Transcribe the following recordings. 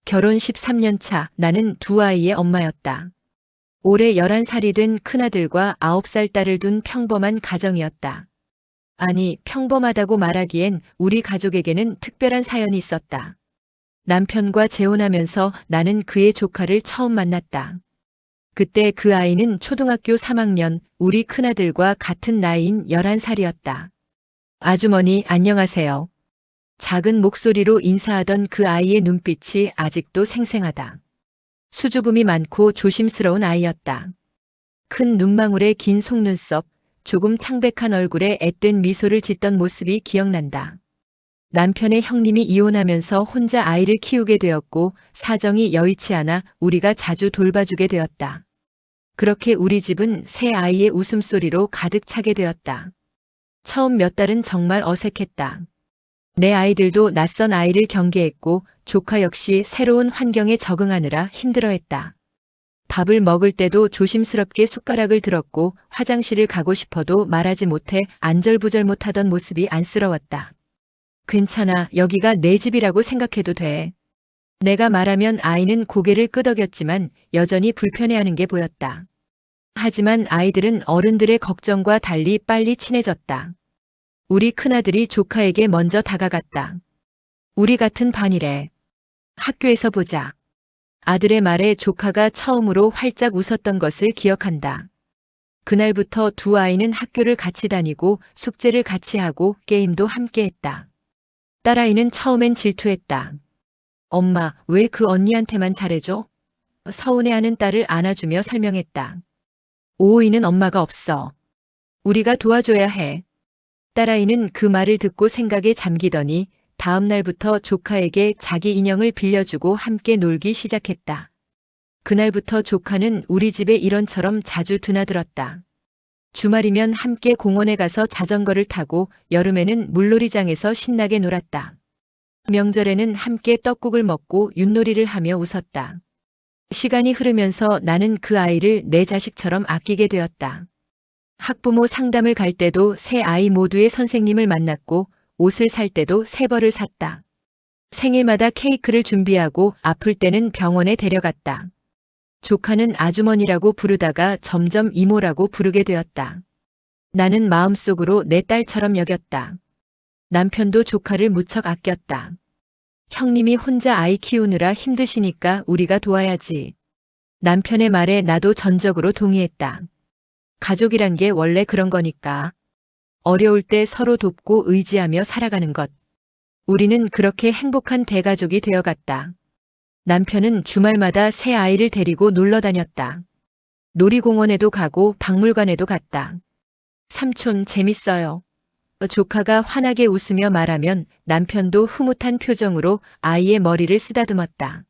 결혼 13년 차 나는 두 아이의 엄마였다. 올해 11살이 된 큰아들과 9살 딸을 둔 평범한 가정이었다. 아니, 평범하다고 말하기엔 우리 가족에게는 특별한 사연이 있었다. 남편과 재혼하면서 나는 그의 조카를 처음 만났다. 그때 그 아이는 초등학교 3학년, 우리 큰아들과 같은 나이인 11살이었다. 아주머니, 안녕하세요. 작은 목소리로 인사하던 그 아이의 눈빛이 아직도 생생하다. 수줍음이 많고 조심스러운 아이였다. 큰 눈망울에 긴 속눈썹, 조금 창백한 얼굴에 앳된 미소를 짓던 모습이 기억난다. 남편의 형님이 이혼하면서 혼자 아이를 키우게 되었고 사정이 여의치 않아 우리가 자주 돌봐주게 되었다. 그렇게 우리 집은 새 아이의 웃음소리로 가득 차게 되었다. 처음 몇 달은 정말 어색했다. 내 아이들도 낯선 아이를 경계했고 조카 역시 새로운 환경에 적응하느라 힘들어했다. 밥을 먹을 때도 조심스럽게 숟가락을 들었고 화장실을 가고 싶어도 말하지 못해 안절부절 못하던 모습이 안쓰러웠다. 괜찮아, 여기가 내 집이라고 생각해도 돼. 내가 말하면 아이는 고개를 끄덕였지만 여전히 불편해하는 게 보였다. 하지만 아이들은 어른들의 걱정과 달리 빨리 친해졌다. 우리 큰아들이 조카에게 먼저 다가갔다. 우리 같은 반이래. 학교에서 보자. 아들의 말에 조카가 처음으로 활짝 웃었던 것을 기억한다. 그날부터 두 아이는 학교를 같이 다니고 숙제를 같이 하고 게임도 함께 했다. 딸아이는 처음엔 질투했다. 엄마, 왜 그 언니한테만 잘해줘? 서운해하는 딸을 안아주며 설명했다. 오오이는 엄마가 없어. 우리가 도와줘야 해. 딸아이는 그 말을 듣고 생각에 잠기더니 다음 날부터 조카에게 자기 인형을 빌려주고 함께 놀기 시작했다. 그날부터 조카는 우리 집에 일원처럼 자주 드나들었다. 주말이면 함께 공원에 가서 자전거를 타고 여름에는 물놀이장에서 신나게 놀았다. 명절에는 함께 떡국을 먹고 윷놀이를 하며 웃었다. 시간이 흐르면서 나는 그 아이를 내 자식처럼 아끼게 되었다. 학부모 상담을 갈 때도 새 아이 모두의 선생님을 만났고 옷을 살 때도 새 벌을 샀다. 생일마다 케이크를 준비하고 아플 때는 병원에 데려갔다. 조카는 아주머니라고 부르다가 점점 이모라고 부르게 되었다. 나는 마음속으로 내 딸처럼 여겼다. 남편도 조카를 무척 아꼈다. 형님이 혼자 아이 키우느라 힘드시니까 우리가 도와야지. 남편의 말에 나도 전적으로 동의했다. 가족이란 게 원래 그런 거니까. 어려울 때 서로 돕고 의지하며 살아가는 것. 우리는 그렇게 행복한 대가족이 되어갔다. 남편은 주말마다 새 아이를 데리고 놀러 다녔다. 놀이공원에도 가고 박물관에도 갔다. 삼촌 재밌어요. 조카가 환하게 웃으며 말하면 남편도 흐뭇한 표정으로 아이의 머리를 쓰다듬었다.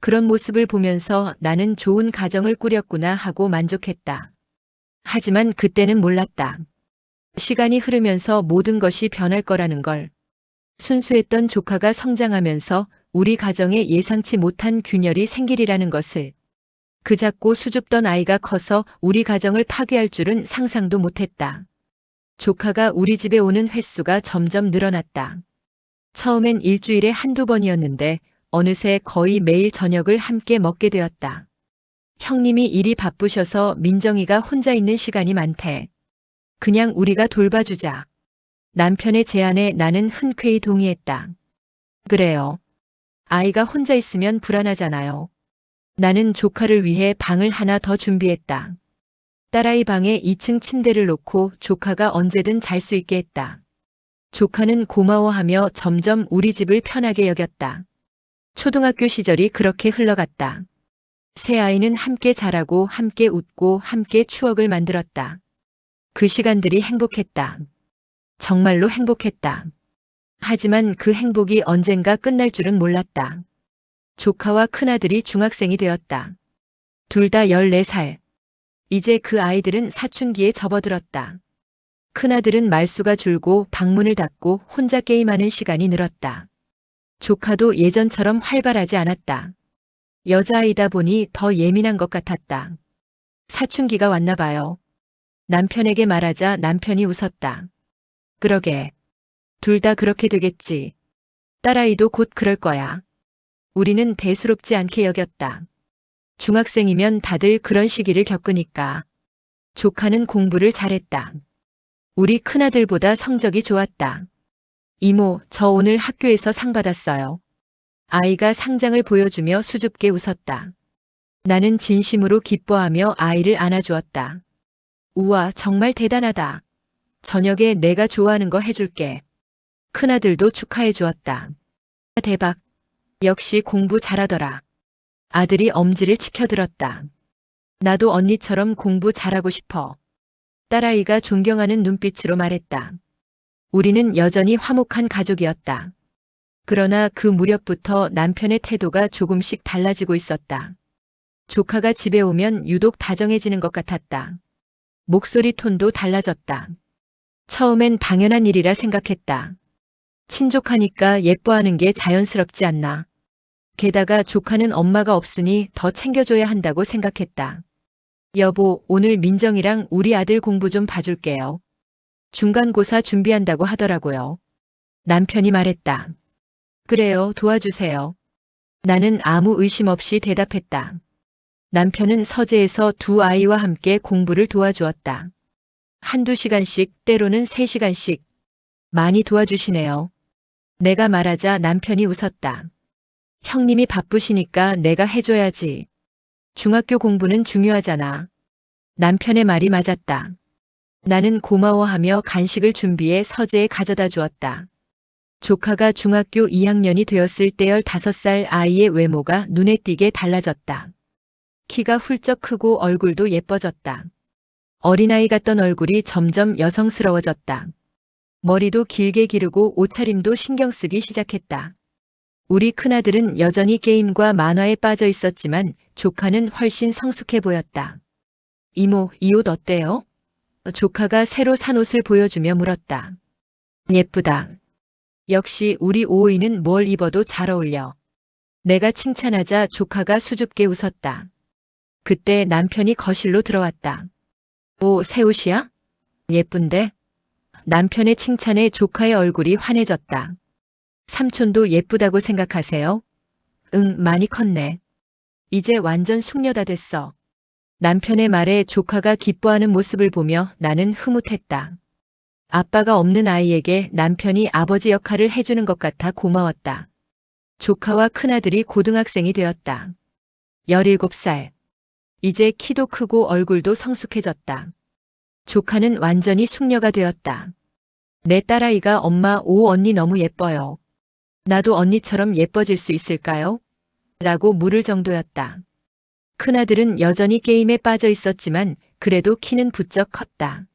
그런 모습을 보면서 나는 좋은 가정을 꾸렸구나 하고 만족했다. 하지만 그때는 몰랐다. 시간이 흐르면서 모든 것이 변할 거라는 걸. 순수했던 조카가 성장하면서 우리 가정에 예상치 못한 균열이 생기리라는 것을. 그 작고 수줍던 아이가 커서 우리 가정을 파괴할 줄은 상상도 못했다. 조카가 우리 집에 오는 횟수가 점점 늘어났다. 처음엔 일주일에 한두 번이었는데 어느새 거의 매일 저녁을 함께 먹게 되었다. 형님이 일이 바쁘셔서 민정이가 혼자 있는 시간이 많대. 그냥 우리가 돌봐주자. 남편의 제안에 나는 흔쾌히 동의했다. 그래요. 아이가 혼자 있으면 불안하잖아요. 나는 조카를 위해 방을 하나 더 준비했다. 딸아이 방에 2층 침대를 놓고 조카가 언제든 잘 수 있게 했다. 조카는 고마워하며 점점 우리 집을 편하게 여겼다. 초등학교 시절이 그렇게 흘러갔다. 새 아이는 함께 자라고 함께 웃고 함께 추억을 만들었다. 그 시간들이 행복했다. 정말로 행복했다. 하지만 그 행복이 언젠가 끝날 줄은 몰랐다. 조카와 큰아들이 중학생이 되었다. 둘 다 14살. 이제 그 아이들은 사춘기에 접어들었다. 큰아들은 말수가 줄고 방문을 닫고 혼자 게임하는 시간이 늘었다. 조카도 예전처럼 활발하지 않았다. 여자아이다 보니 더 예민한 것 같았다. 사춘기가 왔나 봐요. 남편에게 말하자 남편이 웃었다. 그러게. 둘 다 그렇게 되겠지. 딸아이도 곧 그럴 거야. 우리는 대수롭지 않게 여겼다. 중학생이면 다들 그런 시기를 겪으니까. 조카는 공부를 잘했다. 우리 큰아들보다 성적이 좋았다. 이모, 저 오늘 학교에서 상 받았어요. 아이가 상장을 보여주며 수줍게 웃었다. 나는 진심으로 기뻐하며 아이를 안아주었다. 우와, 정말 대단하다. 저녁에 내가 좋아하는 거 해줄게. 큰아들도 축하해 주었다. 대박. 역시 공부 잘하더라. 아들이 엄지를 치켜들었다. 나도 언니처럼 공부 잘하고 싶어. 딸아이가 존경하는 눈빛으로 말했다. 우리는 여전히 화목한 가족이었다. 그러나 그 무렵부터 남편의 태도가 조금씩 달라지고 있었다. 조카가 집에 오면 유독 다정해지는 것 같았다. 목소리 톤도 달라졌다. 처음엔 당연한 일이라 생각했다. 친족하니까 예뻐하는 게 자연스럽지 않나. 게다가 조카는 엄마가 없으니 더 챙겨줘야 한다고 생각했다. 여보, 오늘 민정이랑 우리 아들 공부 좀 봐줄게요. 중간고사 준비한다고 하더라고요. 남편이 말했다. 그래요, 도와주세요. 나는 아무 의심 없이 대답했다. 남편은 서재에서 두 아이와 함께 공부를 도와주었다. 한두 시간씩, 때로는 3시간씩. 많이 도와주시네요. 내가 말하자 남편이 웃었다. 형님이 바쁘시니까 내가 해줘야지. 중학교 공부는 중요하잖아. 남편의 말이 맞았다. 나는 고마워하며 간식을 준비해 서재에 가져다 주었다. 조카가 중학교 2학년이 되었을 때 15살 아이의 외모가 눈에 띄게 달라졌다. 키가 훌쩍 크고 얼굴도 예뻐졌다. 어린아이 같던 얼굴이 점점 여성스러워졌다. 머리도 길게 기르고 옷차림도 신경 쓰기 시작했다. 우리 큰아들은 여전히 게임과 만화에 빠져 있었지만 조카는 훨씬 성숙해 보였다. 이모, 이 옷 어때요? 조카가 새로 산 옷을 보여주며 물었다. 예쁘다. 역시 우리 오이는 뭘 입어도 잘 어울려. 내가 칭찬하자 조카가 수줍게 웃었다. 그때 남편이 거실로 들어왔다. 오, 새 옷이야? 예쁜데? 남편의 칭찬에 조카의 얼굴이 환해졌다. 삼촌도 예쁘다고 생각하세요? 응, 많이 컸네. 이제 완전 숙녀다 됐어. 남편의 말에 조카가 기뻐하는 모습을 보며 나는 흐뭇했다. 아빠가 없는 아이에게 남편이 아버지 역할을 해주는 것 같아 고마웠다. 조카와 큰아들이 고등학생이 되었다. 17살. 이제 키도 크고 얼굴도 성숙해졌다. 조카는 완전히 숙녀가 되었다. 내 딸아이가 엄마, 오, 언니 너무 예뻐요. 나도 언니처럼 예뻐질 수 있을까요? 라고 물을 정도였다. 큰아들은 여전히 게임에 빠져 있었지만 그래도 키는 부쩍 컸다.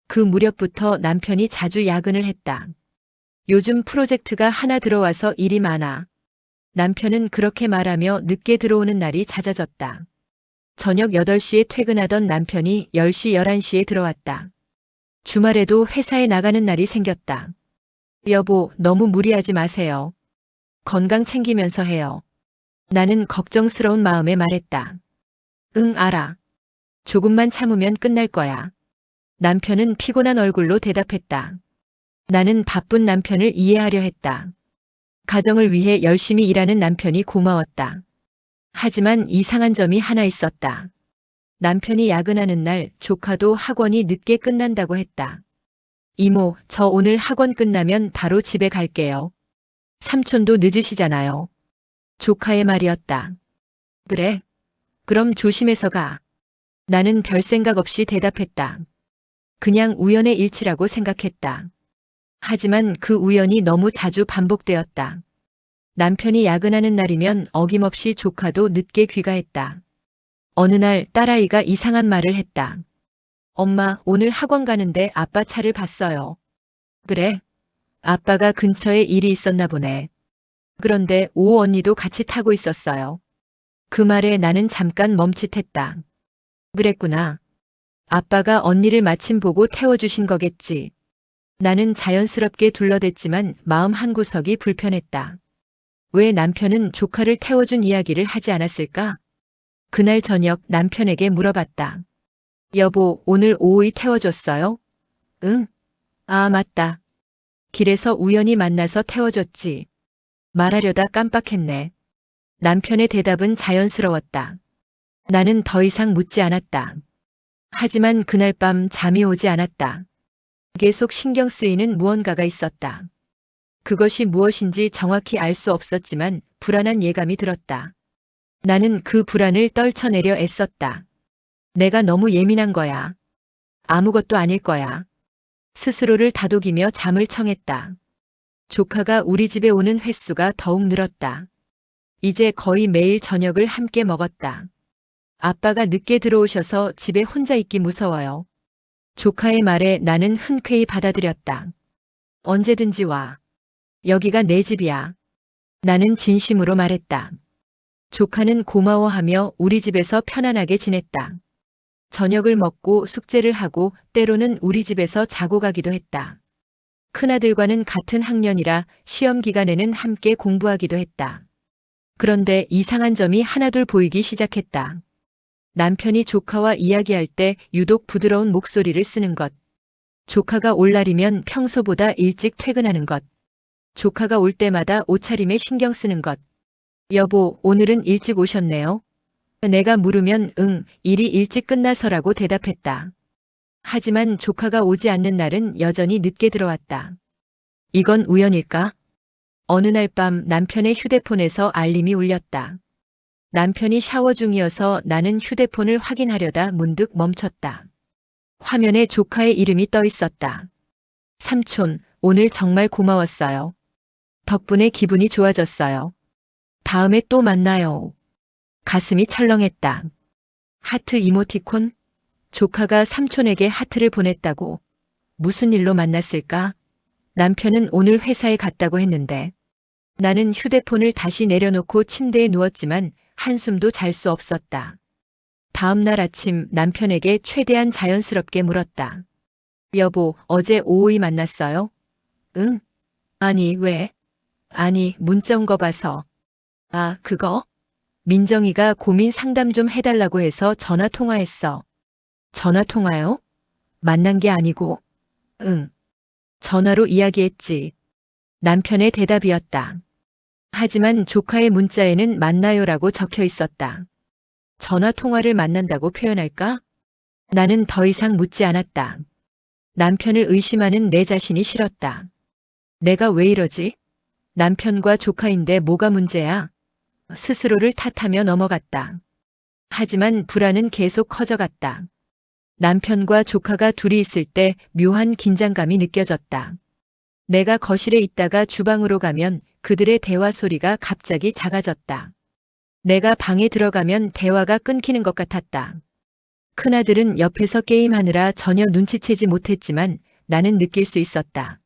그 무렵부터 남편이 자주 야근을 했다. 요즘 프로젝트가 하나 들어와서 일이 많아. 남편은 그렇게 말하며 늦게 들어오는 날이 잦아졌다. 저녁 8시에 퇴근하던 남편이 10시, 11시에 들어왔다. 주말에도 회사에 나가는 날이 생겼다. 여보, 너무 무리하지 마세요. 건강 챙기면서 해요. 나는 걱정스러운 마음에 말했다. 응, 알아. 조금만 참으면 끝날 거야. 남편은 피곤한 얼굴로 대답했다. 나는 바쁜 남편을 이해하려 했다. 가정을 위해 열심히 일하는 남편이 고마웠다. 하지만 이상한 점이 하나 있었다. 남편이 야근하는 날 조카도 학원이 늦게 끝난다고 했다. 이모, 저 오늘 학원 끝나면 바로 집에 갈게요. 삼촌도 늦으시잖아요. 조카의 말이었다. 그래? 그럼 조심해서 가. 나는 별 생각 없이 대답했다. 그냥 우연의 일치라고 생각했다. 하지만 그 우연이 너무 자주 반복되었다. 남편이 야근하는 날이면 어김없이 조카도 늦게 귀가했다. 어느 날 딸아이가 이상한 말을 했다. 엄마, 오늘 학원 가는데 아빠 차를 봤어요. 그래? 아빠가 근처에 일이 있었나 보네. 그런데 오 언니도 같이 타고 있었어요. 그 말에 나는 잠깐 멈칫했다. 그랬구나. 아빠가 언니를 마침 보고 태워주신 거겠지. 나는 자연스럽게 둘러댔지만 마음 한구석이 불편했다. 왜 남편은 조카를 태워준 이야기를 하지 않았을까? 그날 저녁 남편에게 물어봤다. 여보, 오늘 오이 태워줬어요? 응? 아, 맞다. 길에서 우연히 만나서 태워줬지. 말하려다 깜빡했네. 남편의 대답은 자연스러웠다. 나는 더 이상 묻지 않았다. 하지만 그날 밤 잠이 오지 않았다. 계속 신경 쓰이는 무언가가 있었다. 그것이 무엇인지 정확히 알 수 없었지만 불안한 예감이 들었다. 나는 그 불안을 떨쳐내려 애썼다. 내가 너무 예민한 거야. 아무것도 아닐 거야. 스스로를 다독이며 잠을 청했다. 조카가 우리 집에 오는 횟수가 더욱 늘었다. 이제 거의 매일 저녁을 함께 먹었다. 아빠가 늦게 들어오셔서 집에 혼자 있기 무서워요. 조카의 말에 나는 흔쾌히 받아들였다. 언제든지 와. 여기가 내 집이야. 나는 진심으로 말했다. 조카는 고마워하며 우리 집에서 편안하게 지냈다. 저녁을 먹고 숙제를 하고 때로는 우리 집에서 자고 가기도 했다. 큰아들과는 같은 학년이라 시험 기간에는 함께 공부하기도 했다. 그런데 이상한 점이 하나둘 보이기 시작했다. 남편이 조카와 이야기할 때 유독 부드러운 목소리를 쓰는 것. 조카가 올 날이면 평소보다 일찍 퇴근하는 것. 조카가 올 때마다 옷차림에 신경 쓰는 것. 여보, 오늘은 일찍 오셨네요. 내가 물으면 응, 일이 일찍 끝나서라고 대답했다. 하지만 조카가 오지 않는 날은 여전히 늦게 들어왔다. 이건 우연일까? 어느 날 밤 남편의 휴대폰에서 알림이 울렸다. 남편이 샤워 중이어서 나는 휴대폰을 확인하려다 문득 멈췄다. 화면에 조카의 이름이 떠 있었다. 삼촌, 오늘 정말 고마웠어요. 덕분에 기분이 좋아졌어요. 다음에 또 만나요. 가슴이 철렁했다. 하트 이모티콘? 조카가 삼촌에게 하트를 보냈다고. 무슨 일로 만났을까? 남편은 오늘 회사에 갔다고 했는데. 나는 휴대폰을 다시 내려놓고 침대에 누웠지만 한숨도 잘 수 없었다. 다음 날 아침 남편에게 최대한 자연스럽게 물었다. 여보, 어제 오오이 만났어요? 응? 아니, 왜? 아니, 문자 온 거 봐서. 아, 그거? 민정이가 고민 상담 좀 해달라고 해서 전화 통화했어. 전화 통화요? 만난 게 아니고. 응. 전화로 이야기했지. 남편의 대답이었다. 하지만 조카의 문자에는 만나요라고 적혀 있었다. 전화 통화를 만난다고 표현할까? 나는 더 이상 묻지 않았다. 남편을 의심하는 내 자신이 싫었다. 내가 왜 이러지? 남편과 조카인데 뭐가 문제야? 스스로를 탓하며 넘어갔다. 하지만 불안은 계속 커져갔다. 남편과 조카가 둘이 있을 때 묘한 긴장감이 느껴졌다. 내가 거실에 있다가 주방으로 가면 그들의 대화 소리가 갑자기 작아졌다. 내가 방에 들어가면 대화가 끊기는 것 같았다. 큰아들은 옆에서 게임하느라 전혀 눈치채지 못했지만 나는 느낄 수 있었다.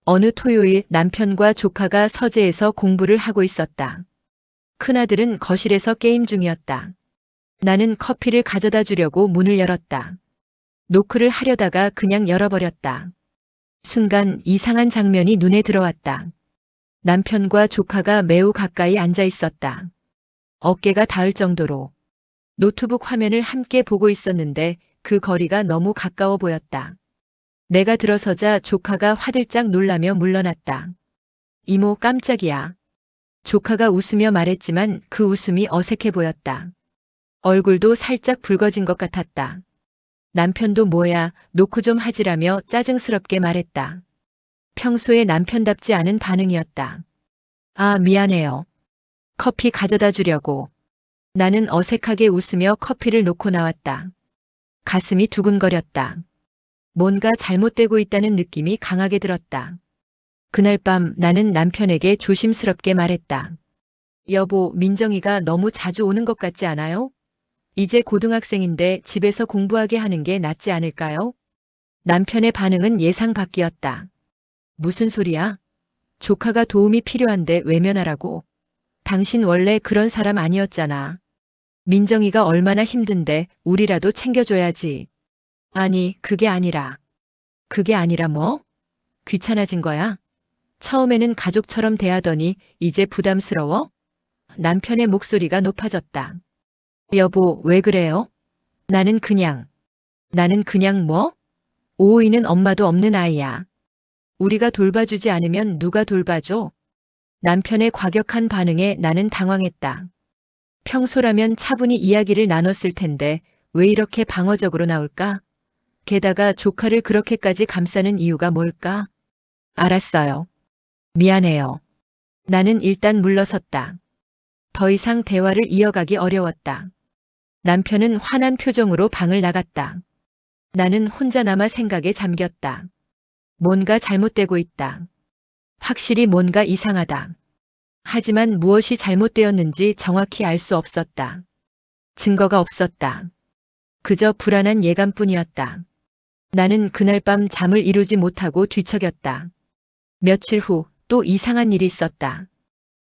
어느 토요일 남편과 조카가 서재에서 공부를 하고 있었다. 큰아들은 거실에서 게임 중이었다. 나는 커피를 가져다 주려고 문을 열었다. 노크를 하려다가 그냥 열어버렸다. 순간 이상한 장면이 눈에 들어왔다. 남편과 조카가 매우 가까이 앉아 있었다. 어깨가 닿을 정도로. 노트북 화면을 함께 보고 있었는데 그 거리가 너무 가까워 보였다. 내가 들어서자 조카가 화들짝 놀라며 물러났다. 이모, 깜짝이야. 조카가 웃으며 말했지만 그 웃음이 어색해 보였다. 얼굴도 살짝 붉어진 것 같았다. 남편도 뭐야, 노크 좀 하지라며 짜증스럽게 말했다. 평소에 남편답지 않은 반응이었다. 아, 미안해요. 커피 가져다 주려고. 나는 어색하게 웃으며 커피를 놓고 나왔다. 가슴이 두근거렸다. 뭔가 잘못되고 있다는 느낌이 강하게 들었다. 그날 밤 나는 남편에게 조심스럽게 말했다. 여보, 민정이가 너무 자주 오는 것 같지 않아요? 이제 고등학생인데 집에서 공부하게 하는 게 낫지 않을까요? 남편의 반응은 예상 밖이었다. 무슨 소리야? 조카가 도움이 필요한데 외면하라고. 당신 원래 그런 사람 아니었잖아. 민정이가 얼마나 힘든데 우리라도 챙겨줘야지. 아니, 그게 아니라. 그게 아니라 뭐? 귀찮아진 거야? 처음에는 가족처럼 대하더니 이제 부담스러워? 남편의 목소리가 높아졌다. 여보, 왜 그래요? 나는 그냥 뭐? 오오이는 엄마도 없는 아이야. 우리가 돌봐주지 않으면 누가 돌봐줘? 남편의 과격한 반응에 나는 당황했다. 평소라면 차분히 이야기를 나눴을 텐데 왜 이렇게 방어적으로 나올까? 게다가 조카를 그렇게까지 감싸는 이유가 뭘까? 알았어요. 미안해요. 나는 일단 물러섰다. 더 이상 대화를 이어가기 어려웠다. 남편은 화난 표정으로 방을 나갔다. 나는 혼자 남아 생각에 잠겼다. 뭔가 잘못되고 있다. 확실히 뭔가 이상하다. 하지만 무엇이 잘못되었는지 정확히 알 수 없었다. 증거가 없었다. 그저 불안한 예감뿐이었다. 나는 그날 밤 잠을 이루지 못하고 뒤척였다. 며칠 후 또 이상한 일이 있었다.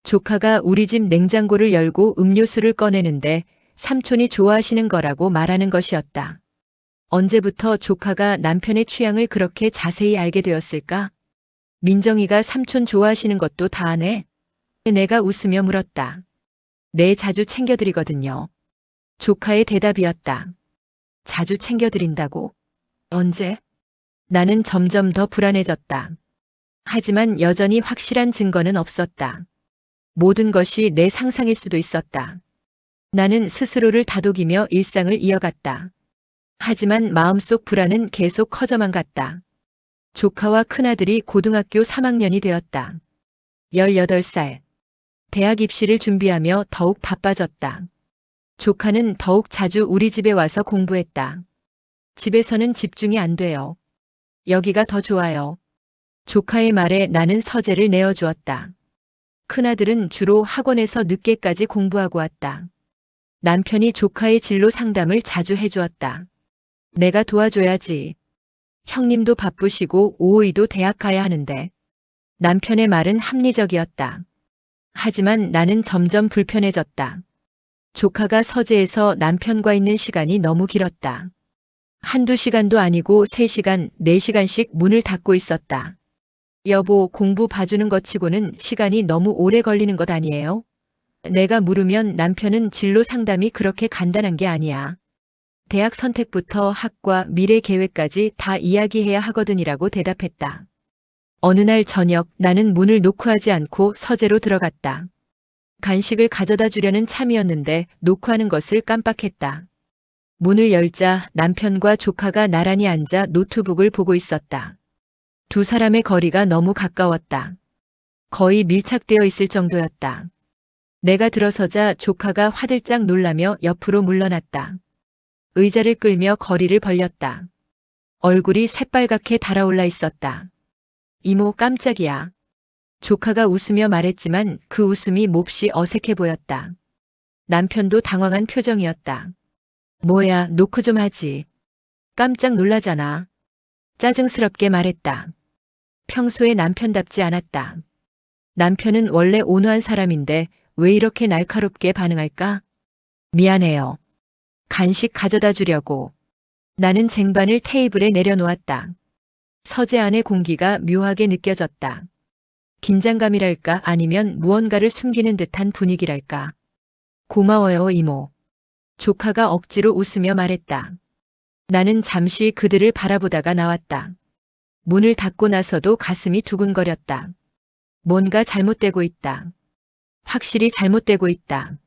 조카가 우리 집 냉장고를 열고 음료수를 꺼내는데 삼촌이 좋아하시는 거라고 말하는 것이었다. 언제부터 조카가 남편의 취향을 그렇게 자세히 알게 되었을까? 민정이가 삼촌 좋아하시는 것도 다 아네? 내가 웃으며 물었다. 네, 자주 챙겨드리거든요. 조카의 대답이었다. 자주 챙겨드린다고? 언제? 나는 점점 더 불안해졌다. 하지만 여전히 확실한 증거는 없었다. 모든 것이 내 상상일 수도 있었다. 나는 스스로를 다독이며 일상을 이어갔다. 하지만 마음속 불안은 계속 커져만 갔다. 조카와 큰아들이 고등학교 3학년이 되었다. 18살. 대학 입시를 준비하며 더욱 바빠졌다. 조카는 더욱 자주 우리 집에 와서 공부했다. 집에서는 집중이 안 돼요. 여기가 더 좋아요. 조카의 말에 나는 서재를 내어주었다. 큰아들은 주로 학원에서 늦게까지 공부하고 왔다. 남편이 조카의 진로 상담을 자주 해주었다. 내가 도와줘야지. 형님도 바쁘시고 오이도 대학 가야 하는데. 남편의 말은 합리적이었다. 하지만 나는 점점 불편해졌다. 조카가 서재에서 남편과 있는 시간이 너무 길었다. 한두 시간도 아니고 3시간, 4시간씩 문을 닫고 있었다. 여보, 공부 봐주는 것 치고는 시간이 너무 오래 걸리는 것 아니에요? 내가 물으면 남편은 진로 상담이 그렇게 간단한 게 아니야. 대학 선택부터 학과, 미래 계획까지 다 이야기해야 하거든이라고 대답했다. 어느 날 저녁 나는 문을 노크하지 않고 서재로 들어갔다. 간식을 가져다 주려는 참이었는데 노크하는 것을 깜빡했다. 문을 열자 남편과 조카가 나란히 앉아 노트북을 보고 있었다. 두 사람의 거리가 너무 가까웠다. 거의 밀착되어 있을 정도였다. 내가 들어서자 조카가 화들짝 놀라며 옆으로 물러났다. 의자를 끌며 거리를 벌렸다. 얼굴이 새빨갛게 달아올라 있었다. 이모, 깜짝이야. 조카가 웃으며 말했지만 그 웃음이 몹시 어색해 보였다. 남편도 당황한 표정이었다. 뭐야, 노크 좀 하지. 깜짝 놀라잖아. 짜증스럽게 말했다. 평소에 남편답지 않았다. 남편은 원래 온화한 사람인데 왜 이렇게 날카롭게 반응할까? 미안해요. 간식 가져다 주려고. 나는 쟁반을 테이블에 내려놓았다. 서재 안의 공기가 묘하게 느껴졌다. 긴장감이랄까 아니면 무언가를 숨기는 듯한 분위기랄까. 고마워요, 이모. 조카가 억지로 웃으며 말했다. 나는 잠시 그들을 바라보다가 나왔다. 문을 닫고 나서도 가슴이 두근거렸다. 뭔가 잘못되고 있다. 확실히 잘못되고 있다.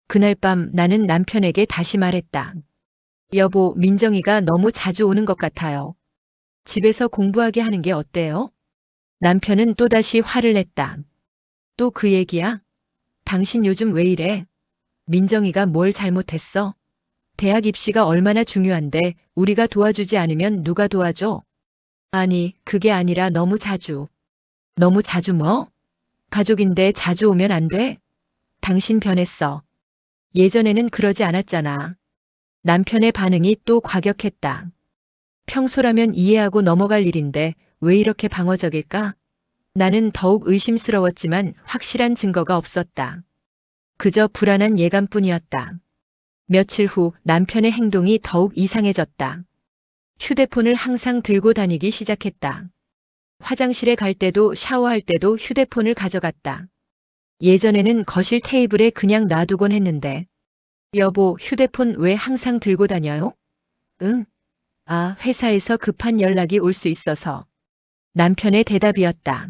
그날 밤 나는 남편에게 다시 말했다. 여보, 민정이가 너무 자주 오는 것 같아요. 집에서 공부하게 하는 게 어때요? 남편은 또다시 화를 냈다. 또 그 얘기야? 당신 요즘 왜 이래? 민정이가 뭘 잘못했어? 대학 입시가 얼마나 중요한데 우리가 도와주지 않으면 누가 도와줘? 아니, 그게 아니라 너무 자주. 너무 자주 뭐? 가족인데 자주 오면 안 돼? 당신 변했어. 예전에는 그러지 않았잖아. 남편의 반응이 또 과격했다. 평소라면 이해하고 넘어갈 일인데 왜 이렇게 방어적일까? 나는 더욱 의심스러웠지만 확실한 증거가 없었다. 그저 불안한 예감뿐이었다. 며칠 후 남편의 행동이 더욱 이상해졌다. 휴대폰을 항상 들고 다니기 시작했다. 화장실에 갈 때도 샤워할 때도 휴대폰을 가져갔다. 예전에는 거실 테이블에 그냥 놔두곤 했는데. 여보, 휴대폰 왜 항상 들고 다녀요? 응? 아, 회사에서 급한 연락이 올 수 있어서. 남편의 대답이었다.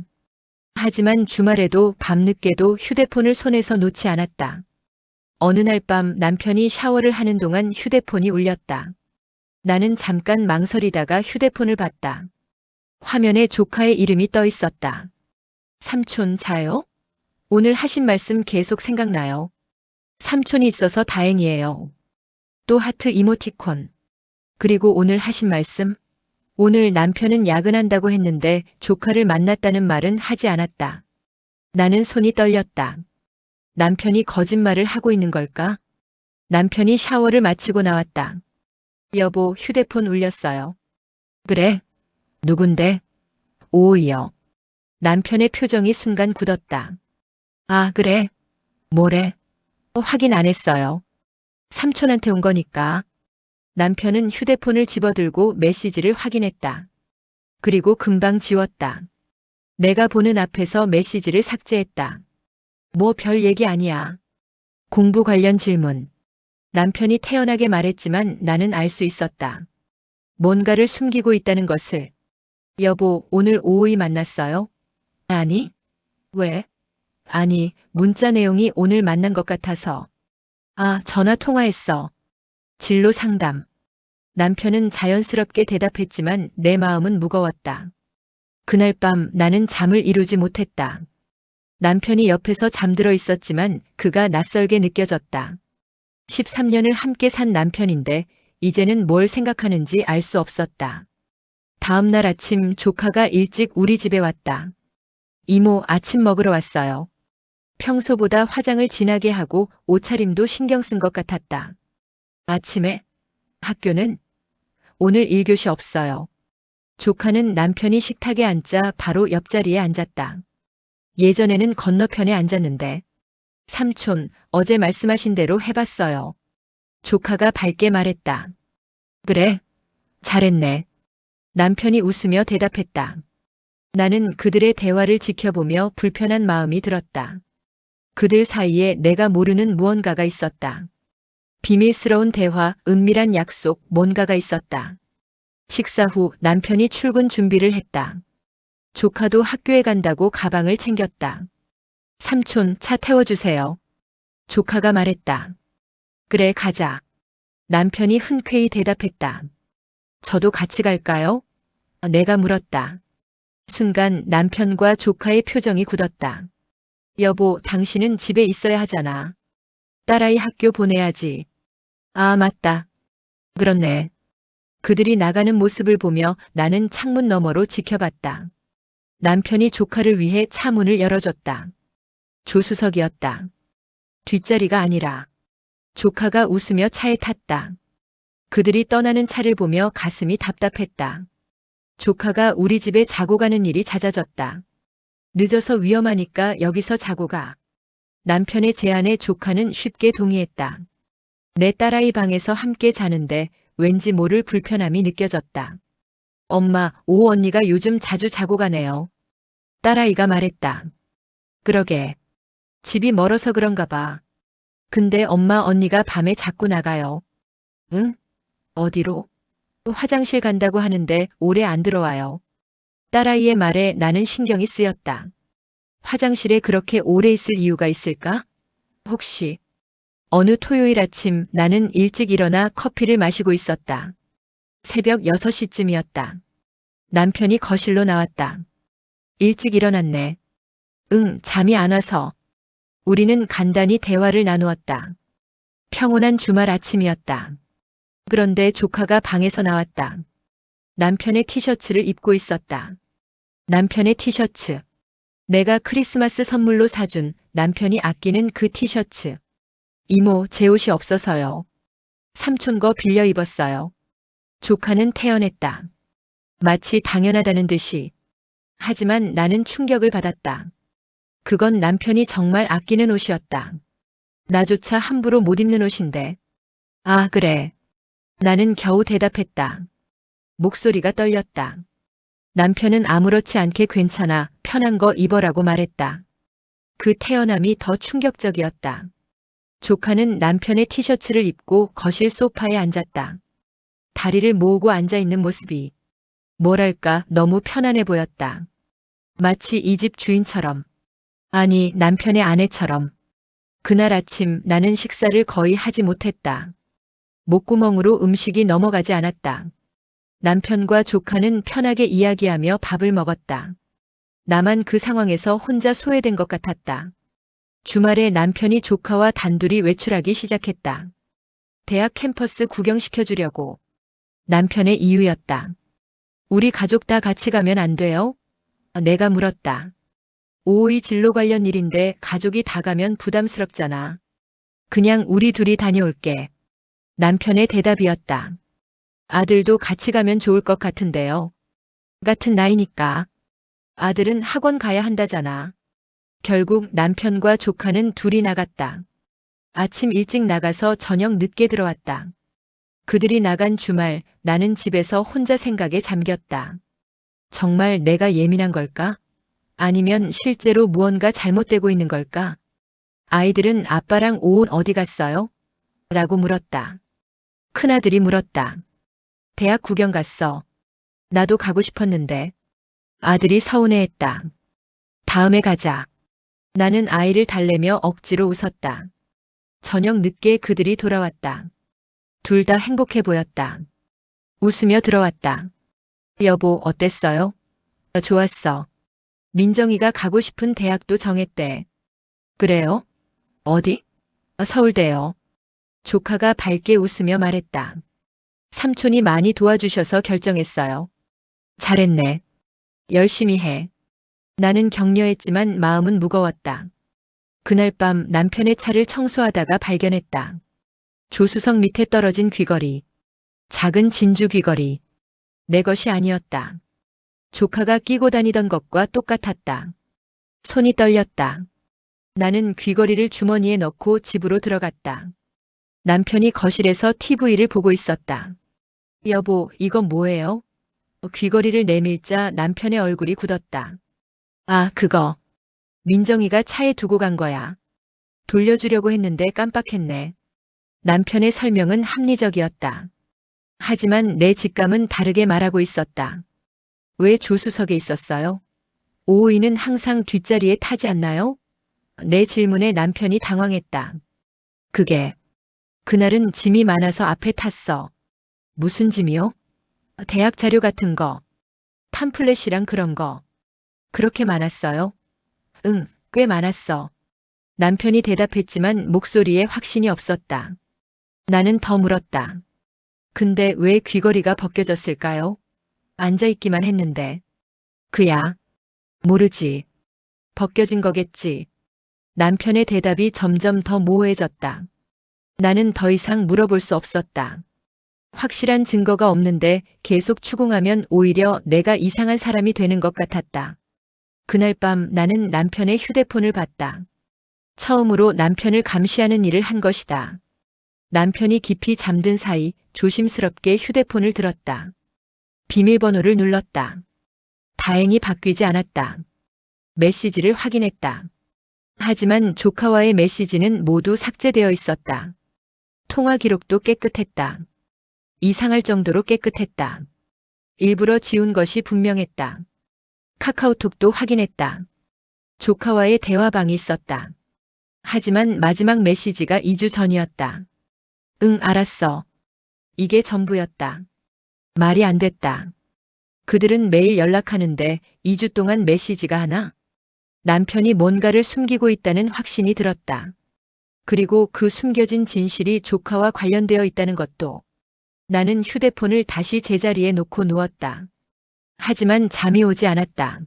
하지만 주말에도 밤늦게도 휴대폰을 손에서 놓지 않았다. 어느 날 밤 남편이 샤워를 하는 동안 휴대폰이 울렸다. 나는 잠깐 망설이다가 휴대폰을 봤다. 화면에 조카의 이름이 떠 있었다. 삼촌 자요? 오늘 하신 말씀 계속 생각나요. 삼촌이 있어서 다행이에요. 또 하트 이모티콘. 그리고 오늘 하신 말씀? 오늘 남편은 야근한다고 했는데 조카를 만났다는 말은 하지 않았다. 나는 손이 떨렸다. 남편이 거짓말을 하고 있는 걸까? 남편이 샤워를 마치고 나왔다. 여보, 휴대폰 울렸어요. 그래? 누군데? 오이요. 남편의 표정이 순간 굳었다. 아, 그래? 뭐래? 확인 안 했어요. 삼촌한테 온 거니까. 남편은 휴대폰을 집어들고 메시지를 확인했다. 그리고 금방 지웠다. 내가 보는 앞에서 메시지를 삭제했다. 뭐 별 얘기 아니야. 공부 관련 질문. 남편이 태연하게 말했지만 나는 알 수 있었다. 뭔가를 숨기고 있다는 것을. 여보, 오늘 오후이 만났어요? 아니. 왜? 아니, 문자 내용이 오늘 만난 것 같아서. 아, 전화 통화했어. 진로 상담. 남편은 자연스럽게 대답했지만 내 마음은 무거웠다. 그날 밤 나는 잠을 이루지 못했다. 남편이 옆에서 잠들어 있었지만 그가 낯설게 느껴졌다. 13년을 함께 산 남편인데 이제는 뭘 생각하는지 알 수 없었다. 다음 날 아침 조카가 일찍 우리 집에 왔다. 이모, 아침 먹으러 왔어요. 평소보다 화장을 진하게 하고 옷차림도 신경 쓴 것 같았다. 아침에? 학교는? 오늘 1교시 없어요. 조카는 남편이 식탁에 앉자 바로 옆자리에 앉았다. 예전에는 건너편에 앉았는데. 삼촌, 어제 말씀하신 대로 해봤어요. 조카가 밝게 말했다. 그래? 잘했네. 남편이 웃으며 대답했다. 나는 그들의 대화를 지켜보며 불편한 마음이 들었다. 그들 사이에 내가 모르는 무언가가 있었다. 비밀스러운 대화, 은밀한 약속, 뭔가가 있었다. 식사 후 남편이 출근 준비를 했다. 조카도 학교에 간다고 가방을 챙겼다. 삼촌, 차 태워주세요. 조카가 말했다. 그래, 가자. 남편이 흔쾌히 대답했다. 저도 같이 갈까요? 내가 물었다. 순간 남편과 조카의 표정이 굳었다. 여보, 당신은 집에 있어야 하잖아. 딸아이 학교 보내야지. 아, 맞다. 그렇네. 그들이 나가는 모습을 보며 나는 창문 너머로 지켜봤다. 남편이 조카를 위해 차 문을 열어줬다. 조수석이었다. 뒷자리가 아니라. 조카가 웃으며 차에 탔다. 그들이 떠나는 차를 보며 가슴이 답답했다. 조카가 우리 집에 자고 가는 일이 잦아졌다. 늦어서 위험하니까 여기서 자고 가. 남편의 제안에 조카는 쉽게 동의했다. 내 딸아이 방에서 함께 자는데 왠지 모를 불편함이 느껴졌다. 엄마, 오 언니가 요즘 자주 자고 가네요. 딸아이가 말했다. 그러게. 집이 멀어서 그런가 봐. 근데 엄마 언니가 밤에 자꾸 나가요. 응? 어디로? 화장실 간다고 하는데 오래 안 들어와요. 딸아이의 말에 나는 신경이 쓰였다. 화장실에 그렇게 오래 있을 이유가 있을까? 혹시 어느 토요일 아침 나는 일찍 일어나 커피를 마시고 있었다. 새벽 6시쯤이었다. 남편이 거실로 나왔다. 일찍 일어났네. 응, 잠이 안 와서. 우리는 간단히 대화를 나누었다. 평온한 주말 아침이었다. 그런데 조카가 방에서 나왔다. 남편의 티셔츠를 입고 있었다. 남편의 티셔츠. 내가 크리스마스 선물로 사준 남편이 아끼는 그 티셔츠. 이모, 제 옷이 없어서요. 삼촌 거 빌려 입었어요. 조카는 태연했다. 마치 당연하다는 듯이. 하지만 나는 충격을 받았다. 그건 남편이 정말 아끼는 옷이었다. 나조차 함부로 못 입는 옷인데. 아, 그래. 나는 겨우 대답했다. 목소리가 떨렸다. 남편은 아무렇지 않게 괜찮아, 편한 거 입어라고 말했다. 그 태연함이 더 충격적이었다. 조카는 남편의 티셔츠를 입고 거실 소파에 앉았다. 다리를 모으고 앉아있는 모습이 뭐랄까 너무 편안해 보였다. 마치 이 집 주인처럼. 아니, 남편의 아내처럼. 그날 아침 나는 식사를 거의 하지 못했다. 목구멍으로 음식이 넘어가지 않았다. 남편과 조카는 편하게 이야기하며 밥을 먹었다. 나만 그 상황에서 혼자 소외된 것 같았다. 주말에 남편이 조카와 단둘이 외출하기 시작했다. 대학 캠퍼스 구경시켜주려고. 남편의 이유였다. 우리 가족 다 같이 가면 안 돼요? 내가 물었다. 오이 진로 관련 일인데 가족이 다 가면 부담스럽잖아. 그냥 우리 둘이 다녀올게. 남편의 대답이었다. 아들도 같이 가면 좋을 것 같은데요. 같은 나이니까. 아들은 학원 가야 한다잖아. 결국 남편과 조카는 둘이 나갔다. 아침 일찍 나가서 저녁 늦게 들어왔다. 그들이 나간 주말 나는 집에서 혼자 생각에 잠겼다. 정말 내가 예민한 걸까? 아니면 실제로 무언가 잘못되고 있는 걸까? 아이들은 아빠랑 오온 어디 갔어요? 라고 물었다. 큰아들이 물었다. 대학 구경 갔어. 나도 가고 싶었는데. 아들이 서운해했다. 다음에 가자. 나는 아이를 달래며 억지로 웃었다. 저녁 늦게 그들이 돌아왔다. 둘 다 행복해 보였다. 웃으며 들어왔다. 여보, 어땠어요? 좋았어. 민정이가 가고 싶은 대학도 정했대. 그래요? 어디? 서울대요. 조카가 밝게 웃으며 말했다. 삼촌이 많이 도와주셔서 결정했어요. 잘했네. 열심히 해. 나는 격려했지만 마음은 무거웠다. 그날 밤 남편의 차를 청소하다가 발견했다. 조수석 밑에 떨어진 귀걸이. 작은 진주 귀걸이. 내 것이 아니었다. 조카가 끼고 다니던 것과 똑같았다. 손이 떨렸다. 나는 귀걸이를 주머니에 넣고 집으로 들어갔다. 남편이 거실에서 TV를 보고 있었다. 여보, 이건 뭐예요? 귀걸이를 내밀자 남편의 얼굴이 굳었다. 아, 그거. 민정이가 차에 두고 간 거야. 돌려주려고 했는데 깜빡했네. 남편의 설명은 합리적이었다. 하지만 내 직감은 다르게 말하고 있었다. 왜 조수석에 있었어요? 오호이는 항상 뒷자리에 타지 않나요? 내 질문에 남편이 당황했다. 그날은 짐이 많아서 앞에 탔어. 무슨 짐이요? 대학 자료 같은 거. 팜플렛이랑 그런 거. 그렇게 많았어요? 응, 꽤 많았어. 남편이 대답했지만 목소리에 확신이 없었다. 나는 더 물었다. 근데 왜 귀걸이가 벗겨졌을까요? 앉아있기만 했는데. 그야. 모르지. 벗겨진 거겠지. 남편의 대답이 점점 더 모호해졌다. 나는 더 이상 물어볼 수 없었다. 확실한 증거가 없는데 계속 추궁하면 오히려 내가 이상한 사람이 되는 것 같았다. 그날 밤 나는 남편의 휴대폰을 봤다. 처음으로 남편을 감시하는 일을 한 것이다. 남편이 깊이 잠든 사이 조심스럽게 휴대폰을 들었다. 비밀번호를 눌렀다. 다행히 바뀌지 않았다. 메시지를 확인했다. 하지만 조카와의 메시지는 모두 삭제되어 있었다. 통화 기록도 깨끗했다. 이상할 정도로 깨끗했다. 일부러 지운 것이 분명했다. 카카오톡도 확인했다. 조카와의 대화방이 있었다. 하지만 마지막 메시지가 2주 전이었다. 응, 알았어. 이게 전부였다. 말이 안 됐다. 그들은 매일 연락하는데 2주 동안 메시지가 하나? 남편이 뭔가를 숨기고 있다는 확신이 들었다. 그리고 그 숨겨진 진실이 조카와 관련되어 있다는 것도. 나는 휴대폰을 다시 제자리에 놓고 누웠다. 하지만 잠이 오지 않았다.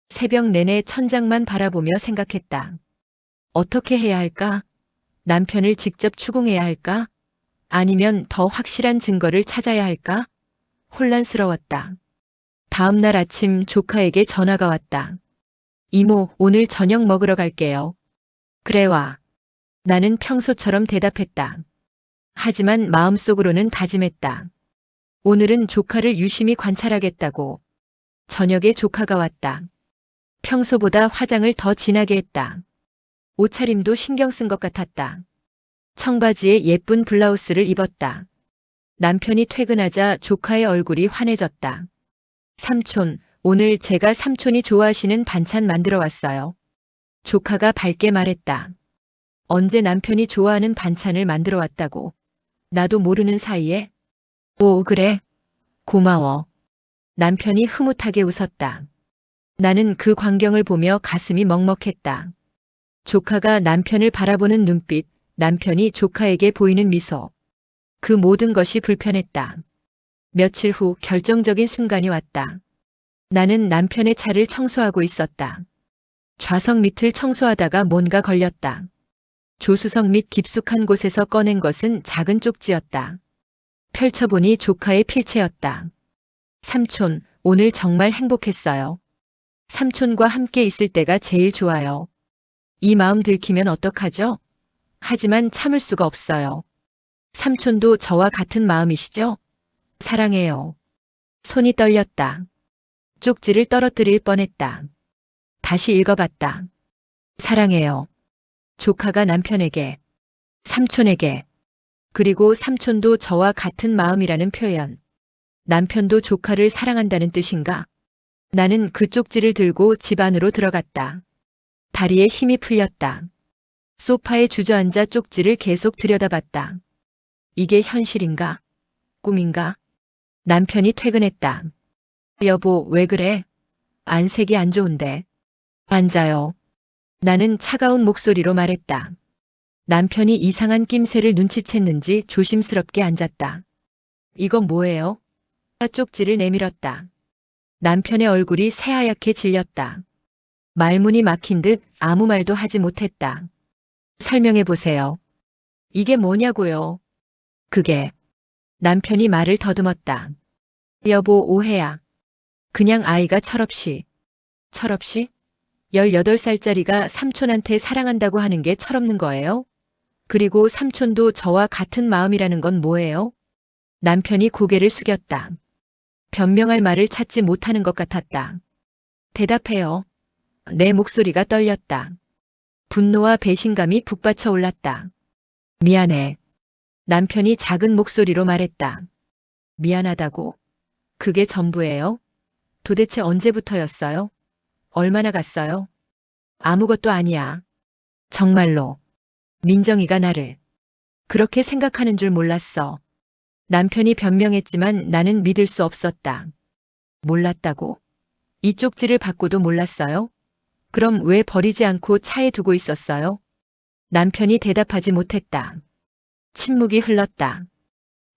새벽 내내 천장만 바라보며 생각했다. 어떻게 해야 할까? 남편을 직접 추궁해야 할까? 아니면 더 확실한 증거를 찾아야 할까? 혼란스러웠다. 다음 날 아침 조카에게 전화가 왔다. 이모, 오늘 저녁 먹으러 갈게요. 그래 와. 나는 평소처럼 대답했다. 하지만 마음속으로는 다짐했다. 오늘은 조카를 유심히 관찰하겠다고. 저녁에 조카가 왔다. 평소보다 화장을 더 진하게 했다. 옷차림도 신경 쓴 것 같았다. 청바지에 예쁜 블라우스를 입었다. 남편이 퇴근하자 조카의 얼굴이 환해졌다. 삼촌, 오늘 제가 삼촌이 좋아하시는 반찬 만들어 왔어요. 조카가 밝게 말했다. 언제 남편이 좋아하는 반찬을 만들어 왔다고. 나도 모르는 사이에. 오, 그래. 고마워. 남편이 흐뭇하게 웃었다. 나는 그 광경을 보며 가슴이 먹먹했다. 조카가 남편을 바라보는 눈빛, 남편이 조카에게 보이는 미소. 그 모든 것이 불편했다. 며칠 후 결정적인 순간이 왔다. 나는 남편의 차를 청소하고 있었다. 좌석 밑을 청소하다가 뭔가 걸렸다. 조수석 밑 깊숙한 곳에서 꺼낸 것은 작은 쪽지였다. 펼쳐보니 조카의 필체였다. 삼촌, 오늘 정말 행복했어요. 삼촌과 함께 있을 때가 제일 좋아요. 이 마음 들키면 어떡하죠? 하지만 참을 수가 없어요. 삼촌도 저와 같은 마음이시죠? 사랑해요. 손이 떨렸다. 쪽지를 떨어뜨릴 뻔했다. 다시 읽어봤다. 사랑해요. 조카가 남편에게, 삼촌에게, 그리고 삼촌도 저와 같은 마음이라는 표현. 남편도 조카를 사랑한다는 뜻인가? 나는 그 쪽지를 들고 집 안으로 들어갔다. 다리에 힘이 풀렸다. 소파에 주저앉아 쪽지를 계속 들여다봤다. 이게 현실인가? 꿈인가? 남편이 퇴근했다. 여보, 왜 그래? 안색이 안 좋은데. 앉아요. 나는 차가운 목소리로 말했다. 남편이 이상한 낌새를 눈치챘는지 조심스럽게 앉았다. 이건 뭐예요? 쪽지를 내밀었다. 남편의 얼굴이 새하얗게 질렸다. 말문이 막힌 듯 아무 말도 하지 못했다. 설명해 보세요. 이게 뭐냐고요? 그게. 남편이 말을 더듬었다. 여보, 오해야. 그냥 아이가 철없이. 철없이? 18살짜리가 삼촌한테 사랑한다고 하는 게 철없는 거예요? 그리고 삼촌도 저와 같은 마음이라는 건 뭐예요? 남편이 고개를 숙였다. 변명할 말을 찾지 못하는 것 같았다. 대답해요. 내 목소리가 떨렸다. 분노와 배신감이 북받쳐 올랐다. 미안해. 남편이 작은 목소리로 말했다. 미안하다고? 그게 전부예요? 도대체 언제부터였어요? 얼마나 갔어요? 아무것도 아니야. 정말로. 민정이가 나를 그렇게 생각하는 줄 몰랐어. 남편이 변명했지만 나는 믿을 수 없었다. 몰랐다고? 이 쪽지를 받고도 몰랐어요? 그럼 왜 버리지 않고 차에 두고 있었어요? 남편이 대답하지 못했다. 침묵이 흘렀다.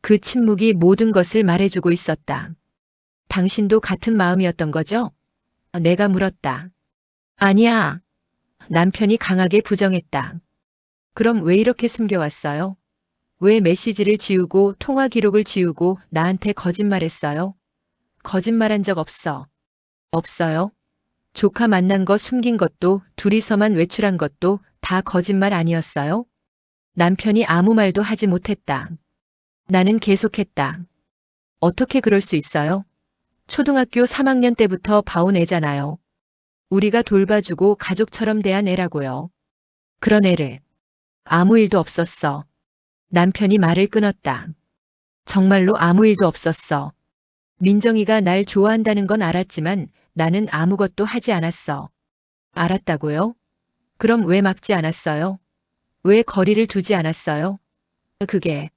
그 침묵이 모든 것을 말해주고 있었다. 당신도 같은 마음이었던 거죠? 내가 물었다. 아니야. 남편이 강하게 부정했다. 그럼 왜 이렇게 숨겨왔어요? 왜 메시지를 지우고 통화 기록을 지우고 나한테 거짓말했어요? 거짓말한 적 없어. 없어요? 조카 만난 거 숨긴 것도 둘이서만 외출한 것도 다 거짓말 아니었어요? 남편이 아무 말도 하지 못했다. 나는 계속했다. 어떻게 그럴 수 있어요? 초등학교 3학년 때부터 봐온 애잖아요. 우리가 돌봐주고 가족처럼 대한 애라고요. 그런 애를. 아무 일도 없었어. 남편이 말을 끊었다. 정말로 아무 일도 없었어. 민정이가 날 좋아한다는 건 알았지만 나는 아무것도 하지 않았어. 알았다고요? 그럼 왜 막지 않았어요? 왜 거리를 두지 않았어요? 그게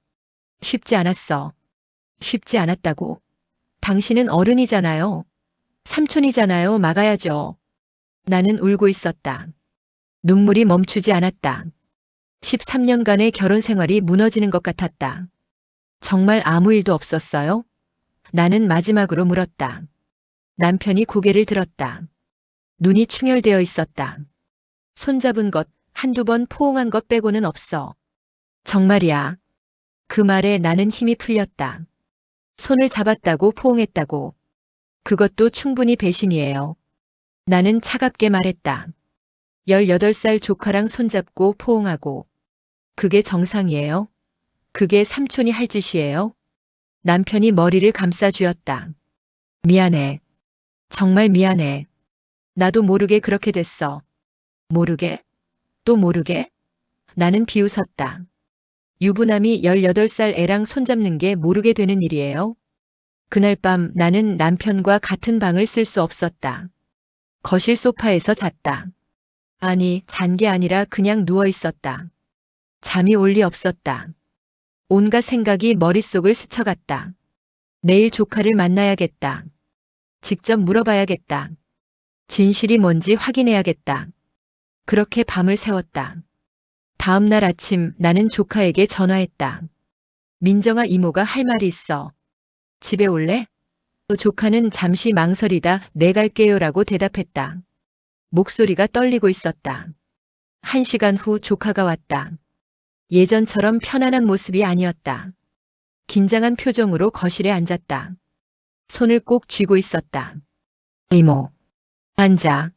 쉽지 않았어. 쉽지 않았다고. 당신은 어른이잖아요. 삼촌이잖아요. 막아야죠. 나는 울고 있었다. 눈물이 멈추지 않았다. 13년간의 결혼 생활이 무너지는 것 같았다. 정말 아무 일도 없었어요? 나는 마지막으로 물었다. 남편이 고개를 들었다. 눈이 충혈되어 있었다. 손잡은 것, 한두 번 포옹한 것 빼고는 없어. 정말이야. 그 말에 나는 힘이 풀렸다. 손을 잡았다고 포옹했다고. 그것도 충분히 배신이에요. 나는 차갑게 말했다. 18살 조카랑 손잡고 포옹하고. 그게 정상이에요? 그게 삼촌이 할 짓이에요? 남편이 머리를 감싸 쥐었다. 미안해. 정말 미안해. 나도 모르게 그렇게 됐어. 모르게? 또 모르게? 나는 비웃었다. 유부남이 18살 애랑 손잡는 게 모르게 되는 일이에요? 그날 밤 나는 남편과 같은 방을 쓸 수 없었다. 거실 소파에서 잤다. 아니, 잔 게 아니라 그냥 누워 있었다. 잠이 올 리 없었다. 온갖 생각이 머릿속을 스쳐갔다. 내일 조카를 만나야겠다. 직접 물어봐야겠다. 진실이 뭔지 확인해야겠다. 그렇게 밤을 새웠다. 다음 날 아침 나는 조카에게 전화했다. 민정아, 이모가 할 말이 있어. 집에 올래? 조카는 잠시 망설이다 네 갈게요라고 대답했다. 목소리가 떨리고 있었다. 1시간 후 조카가 왔다. 예전처럼 편안한 모습이 아니었다. 긴장한 표정으로 거실에 앉았다. 손을 꼭 쥐고 있었다. 이모, 앉아.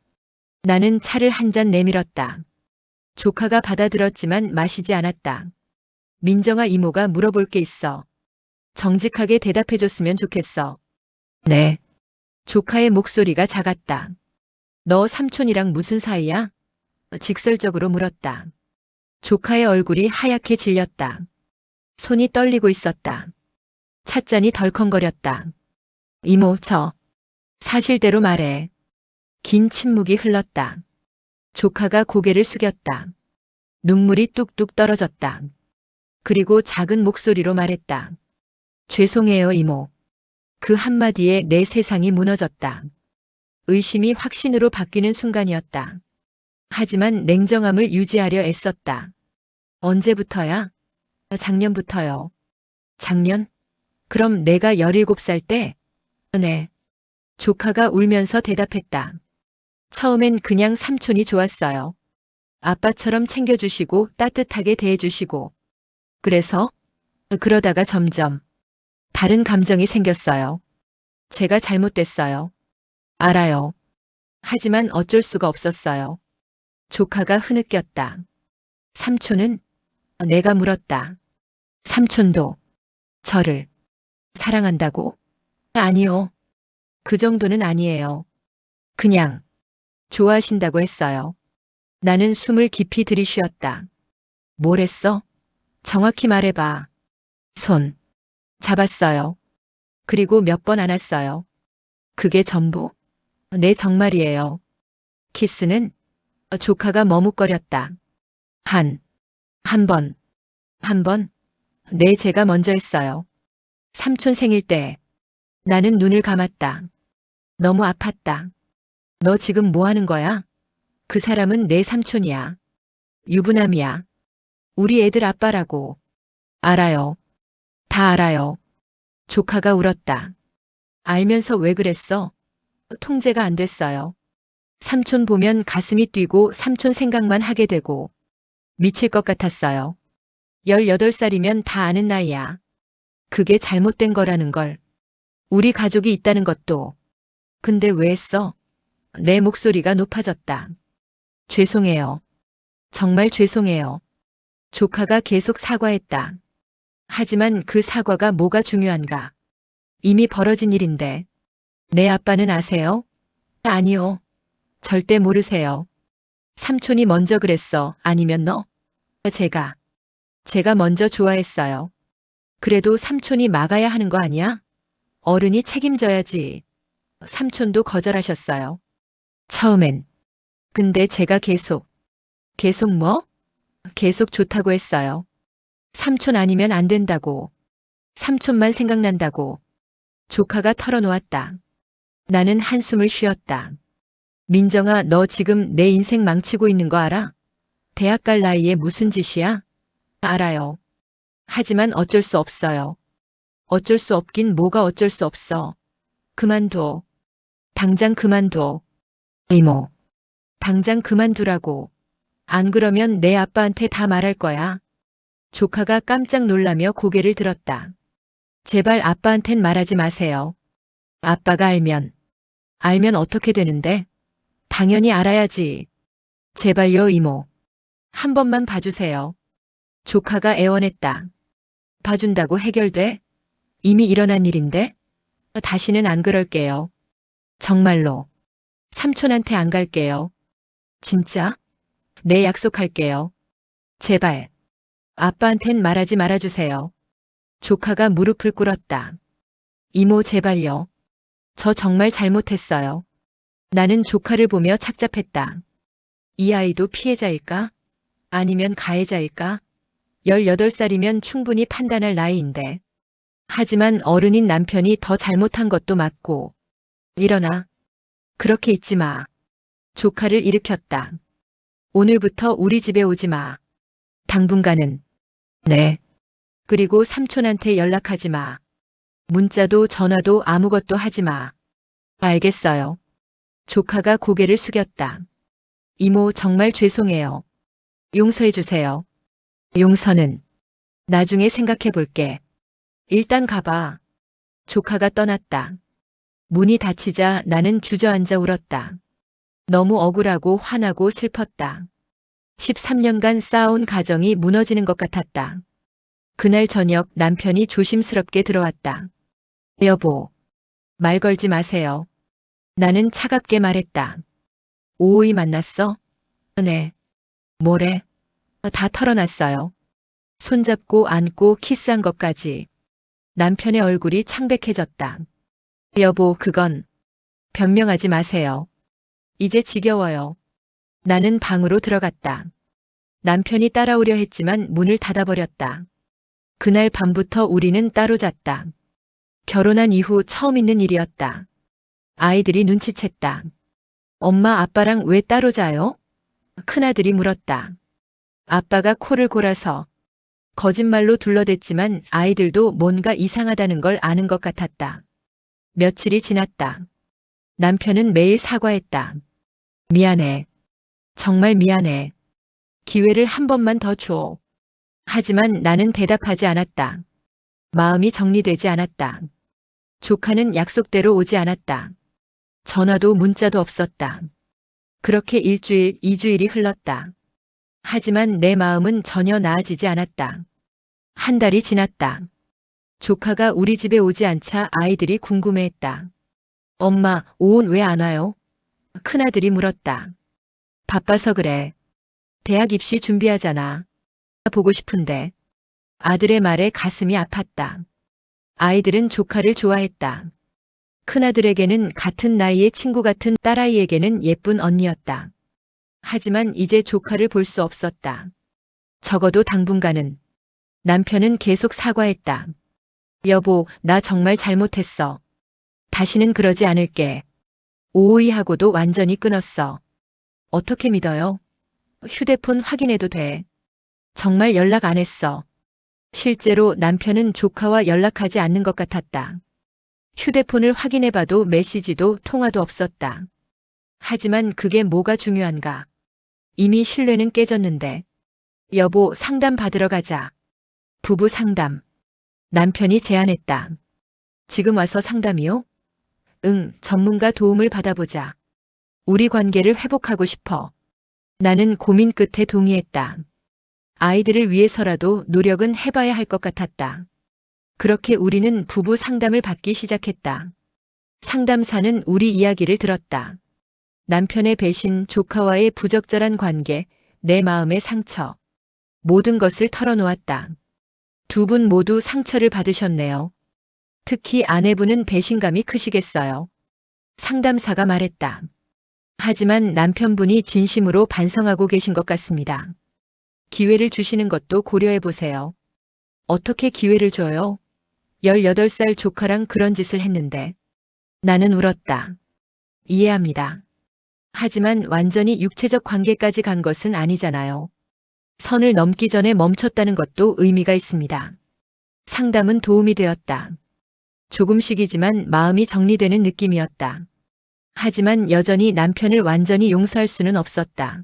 나는 차를 한 잔 내밀었다. 조카가 받아들었지만 마시지 않았다. 민정아, 이모가 물어볼 게 있어. 정직하게 대답해줬으면 좋겠어. 네. 조카의 목소리가 작았다. 너 삼촌이랑 무슨 사이야? 직설적으로 물었다. 조카의 얼굴이 하얗게 질렸다. 손이 떨리고 있었다. 찻잔이 덜컹거렸다. 이모, 저 사실대로 말해. 긴 침묵이 흘렀다. 조카가 고개를 숙였다. 눈물이 뚝뚝 떨어졌다. 그리고 작은 목소리로 말했다. 죄송해요, 이모. 그 한마디에 내 세상이 무너졌다. 의심이 확신으로 바뀌는 순간이었다. 하지만 냉정함을 유지하려 애썼다. 언제부터야? 작년부터요. 작년? 그럼 내가 17살 때? 네. 조카가 울면서 대답했다. 처음엔 그냥 삼촌이 좋았어요. 아빠처럼 챙겨주시고 따뜻하게 대해주시고. 그래서? 그러다가 점점 다른 감정이 생겼어요. 제가 잘못됐어요. 알아요. 하지만 어쩔 수가 없었어요. 조카가 흐느꼈다. 삼촌은? 내가 물었다. 삼촌도 저를 사랑한다고? 아니요. 그 정도는 아니에요. 그냥 좋아하신다고 했어요. 나는 숨을 깊이 들이쉬었다. 뭘 했어? 정확히 말해봐. 손 잡았어요. 그리고 몇 번 안았어요. 그게 전부? 네, 정말이에요. 키스는? 조카가 머뭇거렸다. 한 번. 한 번? 네, 제가 먼저 했어요. 삼촌 생일 때. 나는 눈을 감았다. 너무 아팠다. 너 지금 뭐 하는 거야? 그 사람은 내 삼촌이야. 유부남이야. 우리 애들 아빠라고. 알아요. 다 알아요. 조카가 울었다. 알면서 왜 그랬어? 통제가 안 됐어요. 삼촌 보면 가슴이 뛰고 삼촌 생각만 하게 되고 미칠 것 같았어요. 18살이면 다 아는 나이야. 그게 잘못된 거라는 걸. 우리 가족이 있다는 것도. 근데 왜 했어? 내 목소리가 높아졌다. 죄송해요. 정말 죄송해요. 조카가 계속 사과했다. 하지만 그 사과가 뭐가 중요한가? 이미 벌어진 일인데. 내 아빠는 아세요? 아니요. 절대 모르세요. 삼촌이 먼저 그랬어. 아니면 너? 제가 먼저 좋아했어요. 그래도 삼촌이 막아야 하는 거 아니야? 어른이 책임져야지. 삼촌도 거절하셨어요. 처음엔. 근데 제가 계속 뭐? 계속 좋다고 했어요. 삼촌 아니면 안 된다고. 삼촌만 생각난다고. 조카가 털어놓았다. 나는 한숨을 쉬었다. 민정아, 너 지금 내 인생 망치고 있는 거 알아? 대학 갈 나이에 무슨 짓이야? 알아요. 하지만 어쩔 수 없어요. 어쩔 수 없긴 뭐가 어쩔 수 없어. 그만둬. 당장 그만둬. 이모. 당장 그만두라고. 안 그러면 내 아빠한테 다 말할 거야. 조카가 깜짝 놀라며 고개를 들었다. 제발 아빠한텐 말하지 마세요. 아빠가 알면 어떻게 되는데? 당연히 알아야지. 제발요, 이모. 한 번만 봐주세요. 조카가 애원했다. 봐준다고 해결돼? 이미 일어난 일인데? 다시는 안 그럴게요. 정말로. 삼촌한테 안 갈게요. 진짜? 네, 약속할게요. 제발. 아빠한텐 말하지 말아주세요. 조카가 무릎을 꿇었다. 이모 제발요. 저 정말 잘못했어요. 나는 조카를 보며 착잡했다. 이 아이도 피해자일까? 아니면 가해자일까? 18살이면 충분히 판단할 나이인데. 하지만 어른인 남편이 더 잘못한 것도 맞고. 일어나. 그렇게 있지 마. 조카를 일으켰다. 오늘부터 우리 집에 오지 마. 당분간은. 네. 그리고 삼촌한테 연락하지 마. 문자도 전화도 아무것도 하지 마. 알겠어요. 조카가 고개를 숙였다. 이모 정말 죄송해요. 용서해 주세요. 용서는 나중에 생각해 볼게. 일단 가봐. 조카가 떠났다. 문이 닫히자 나는 주저앉아 울었다. 너무 억울하고 화나고 슬펐다. 13년간 쌓아온 가정이 무너지는 것 같았다. 그날 저녁 남편이 조심스럽게 들어왔다. 여보, 말 걸지 마세요. 나는 차갑게 말했다. 오오이 만났어? 네. 뭐래? 다 털어놨어요. 손잡고 안고 키스한 것까지. 남편의 얼굴이 창백해졌다. 여보, 그건 변명하지 마세요. 이제 지겨워요. 나는 방으로 들어갔다. 남편이 따라오려 했지만 문을 닫아버렸다. 그날 밤부터 우리는 따로 잤다. 결혼한 이후 처음 있는 일이었다. 아이들이 눈치챘다. 엄마 아빠랑 왜 따로 자요? 큰아들이 물었다. 아빠가 코를 골아서. 거짓말로 둘러댔지만 아이들도 뭔가 이상하다는 걸 아는 것 같았다. 며칠이 지났다. 남편은 매일 사과했다. 미안해. 정말 미안해. 기회를 한 번만 더 줘. 하지만 나는 대답하지 않았다. 마음이 정리되지 않았다. 조카는 약속대로 오지 않았다. 전화도 문자도 없었다. 그렇게 일주일, 2주일이 흘렀다. 하지만 내 마음은 전혀 나아지지 않았다. 한 달이 지났다. 조카가 우리 집에 오지 않자 아이들이 궁금해했다. 엄마, 오온 왜 안 와요? 큰아들이 물었다. 바빠서 그래. 대학 입시 준비하잖아. 보고 싶은데. 아들의 말에 가슴이 아팠다. 아이들은 조카를 좋아했다. 큰아들에게는 같은 나이의 친구 같은 딸아이에게는 예쁜 언니였다. 하지만 이제 조카를 볼 수 없었다. 적어도 당분간은. 남편은 계속 사과했다. 여보, 나 정말 잘못했어. 다시는 그러지 않을게. 오오이하고도 완전히 끊었어. 어떻게 믿어요? 휴대폰 확인해도 돼. 정말 연락 안 했어. 실제로 남편은 조카와 연락하지 않는 것 같았다. 휴대폰을 확인해봐도 메시지도 통화도 없었다. 하지만 그게 뭐가 중요한가? 이미 신뢰는 깨졌는데. 여보, 상담 받으러 가자. 부부 상담. 남편이 제안했다. 지금 와서 상담이요? 응, 전문가 도움을 받아보자. 우리 관계를 회복하고 싶어. 나는 고민 끝에 동의했다. 아이들을 위해서라도 노력은 해봐야 할 것 같았다. 그렇게 우리는 부부 상담을 받기 시작했다. 상담사는 우리 이야기를 들었다. 남편의 배신, 조카와의 부적절한 관계, 내 마음의 상처. 모든 것을 털어놓았다. 두 분 모두 상처를 받으셨네요. 특히 아내분은 배신감이 크시겠어요. 상담사가 말했다. 하지만 남편분이 진심으로 반성하고 계신 것 같습니다. 기회를 주시는 것도 고려해 보세요. 어떻게 기회를 줘요? 18살 조카랑 그런 짓을 했는데. 나는 울었다. 이해합니다. 하지만 완전히 육체적 관계까지 간 것은 아니잖아요. 선을 넘기 전에 멈췄다는 것도 의미가 있습니다. 상담은 도움이 되었다. 조금씩이지만 마음이 정리되는 느낌이었다. 하지만 여전히 남편을 완전히 용서할 수는 없었다.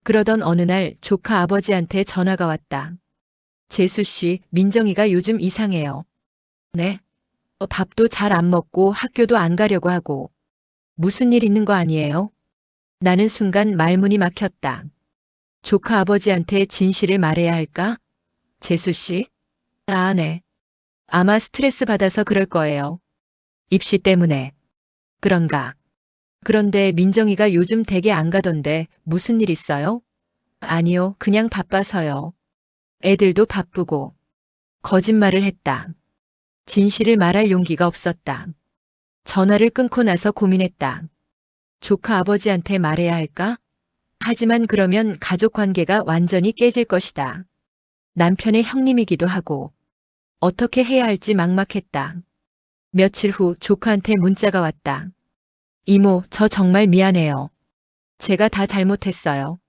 그러던 어느 날 조카 아버지한테 전화가 왔다. 재수 씨, 민정이가 요즘 이상해요. 네? 밥도 잘 안 먹고 학교도 안 가려고 하고. 무슨 일 있는 거 아니에요? 나는 순간 말문이 막혔다. 조카 아버지한테 진실을 말해야 할까? 재수 씨? 아, 네. 아마 스트레스 받아서 그럴 거예요. 입시 때문에. 그런가? 그런데 민정이가 요즘 댁에 안 가던데 무슨 일 있어요? 아니요, 그냥 바빠서요. 애들도 바쁘고. 거짓말을 했다. 진실을 말할 용기가 없었다. 전화를 끊고 나서 고민했다. 조카 아버지한테 말해야 할까? 하지만 그러면 가족 관계가 완전히 깨질 것이다. 남편의 형님이기도 하고 어떻게 해야 할지 막막했다. 며칠 후 조카한테 문자가 왔다. 이모, 저 정말 미안해요. 제가 다 잘못했어요.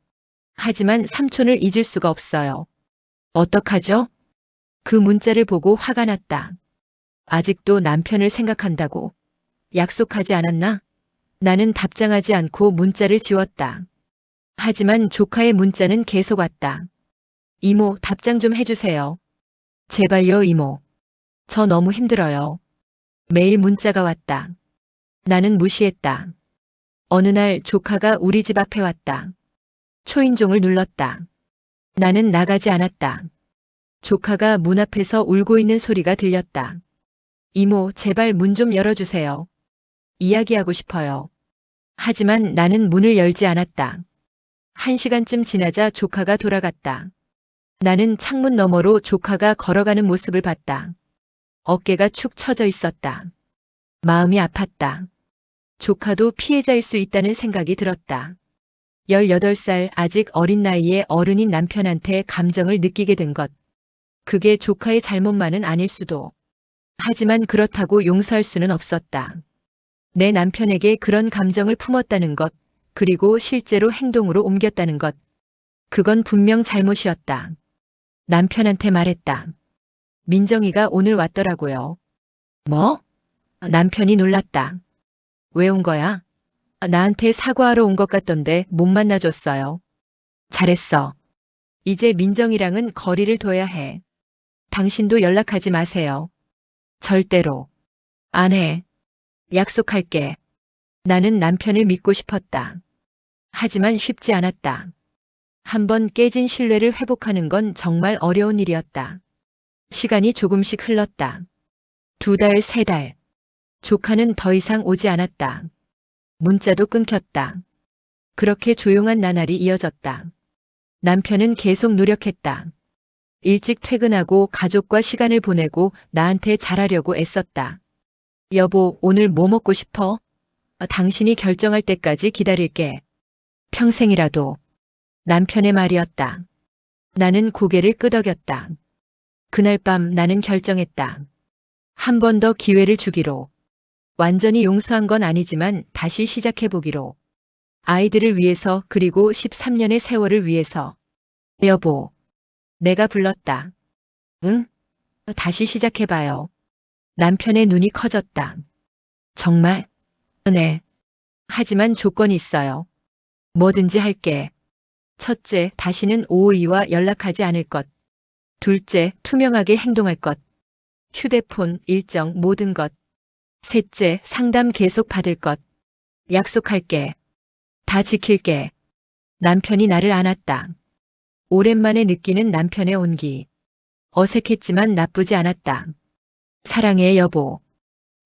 하지만 삼촌을 잊을 수가 없어요. 어떡하죠? 그 문자를 보고 화가 났다. 아직도 남편을 생각한다고. 약속하지 않았나? 나는 답장하지 않고 문자를 지웠다. 하지만 조카의 문자는 계속 왔다. 이모, 답장 좀 해주세요. 제발요, 이모. 저 너무 힘들어요. 매일 문자가 왔다. 나는 무시했다. 어느 날 조카가 우리 집 앞에 왔다. 초인종을 눌렀다. 나는 나가지 않았다. 조카가 문 앞에서 울고 있는 소리가 들렸다. 이모, 제발 문 좀 열어주세요. 이야기하고 싶어요. 하지만 나는 문을 열지 않았다. 1시간쯤 지나자 조카가 돌아갔다. 나는 창문 너머로 조카가 걸어가는 모습을 봤다. 어깨가 축 처져 있었다. 마음이 아팠다. 조카도 피해자일 수 있다는 생각이 들었다. 18살 아직 어린 나이에 어른인 남편한테 감정을 느끼게 된 것. 그게 조카의 잘못만은 아닐 수도. 하지만 그렇다고 용서할 수는 없었다. 내 남편에게 그런 감정을 품었다는 것, 그리고 실제로 행동으로 옮겼다는 것. 그건 분명 잘못이었다. 남편한테 말했다. 민정이가 오늘 왔더라고요. 뭐? 남편이 놀랐다. 왜 온 거야? 나한테 사과하러 온 것 같던데 못 만나줬어요. 잘했어. 이제 민정이랑은 거리를 둬야 해. 당신도 연락하지 마세요. 절대로. 안 해. 약속할게. 나는 남편을 믿고 싶었다. 하지만 쉽지 않았다. 한번 깨진 신뢰를 회복하는 건 정말 어려운 일이었다. 시간이 조금씩 흘렀다. 2달, 3달. 조카는 더 이상 오지 않았다. 문자도 끊겼다. 그렇게 조용한 나날이 이어졌다. 남편은 계속 노력했다. 일찍 퇴근하고 가족과 시간을 보내고 나한테 잘하려고 애썼다. 여보, 오늘 뭐 먹고 싶어? 당신이 결정할 때까지 기다릴게. 평생이라도. 남편의 말이었다. 나는 고개를 끄덕였다. 그날 밤 나는 결정했다. 한 번 더 기회를 주기로. 완전히 용서한 건 아니지만 다시 시작해보기로. 아이들을 위해서 그리고 13년의 세월을 위해서. 여보. 내가 불렀다. 응? 다시 시작해봐요. 남편의 눈이 커졌다. 정말? 네. 하지만 조건이 있어요. 뭐든지 할게. 첫째, 다시는 오오이와 연락하지 않을 것. 둘째, 투명하게 행동할 것. 휴대폰, 일정, 모든 것. 셋째, 상담 계속 받을 것. 약속할게. 다 지킬게. 남편이 나를 안았다. 오랜만에 느끼는 남편의 온기. 어색했지만 나쁘지 않았다. 사랑해, 여보.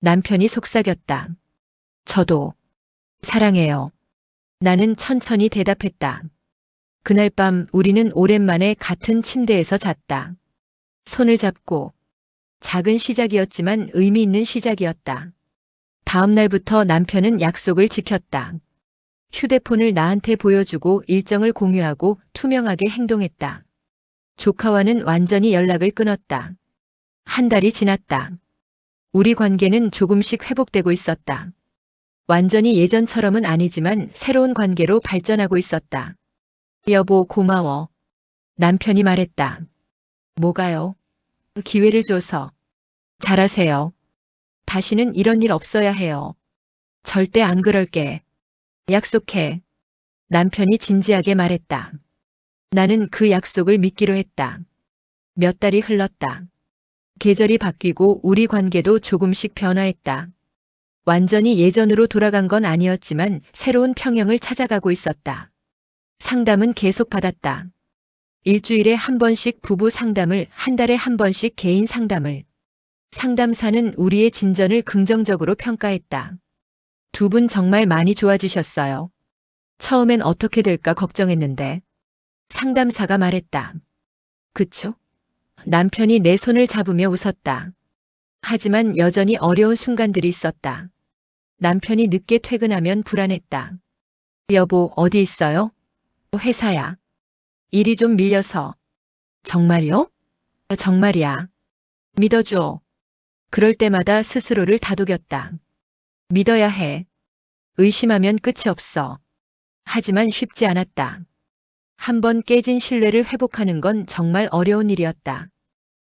남편이 속삭였다. 저도. 사랑해요. 나는 천천히 대답했다. 그날 밤 우리는 오랜만에 같은 침대에서 잤다. 손을 잡고. 작은 시작이었지만 의미 있는 시작이었다. 다음 날부터 남편은 약속을 지켰다. 휴대폰을 나한테 보여주고 일정을 공유하고 투명하게 행동했다. 조카와는 완전히 연락을 끊었다. 한 달이 지났다. 우리 관계는 조금씩 회복되고 있었다. 완전히 예전처럼은 아니지만 새로운 관계로 발전하고 있었다. 여보, 고마워. 남편이 말했다. 뭐가요? 기회를 줘서. 잘하세요. 다시는 이런 일 없어야 해요. 절대 안 그럴게. 약속해. 남편이 진지하게 말했다. 나는 그 약속을 믿기로 했다. 몇 달이 흘렀다. 계절이 바뀌고 우리 관계도 조금씩 변화했다. 완전히 예전으로 돌아간 건 아니었지만 새로운 평형을 찾아가고 있었다. 상담은 계속 받았다. 일주일에 한 번씩 부부 상담을, 한 달에 한 번씩 개인 상담을. 상담사는 우리의 진전을 긍정적으로 평가했다. 두 분 정말 많이 좋아지셨어요. 처음엔 어떻게 될까 걱정했는데. 상담사가 말했다. 그쵸? 남편이 내 손을 잡으며 웃었다. 하지만 여전히 어려운 순간들이 있었다. 남편이 늦게 퇴근하면 불안했다. 여보, 어디 있어요? 회사야. 일이 좀 밀려서. 정말요? 정말이야. 믿어줘. 그럴 때마다 스스로를 다독였다. 믿어야 해. 의심하면 끝이 없어. 하지만 쉽지 않았다. 한번 깨진 신뢰를 회복하는 건 정말 어려운 일이었다.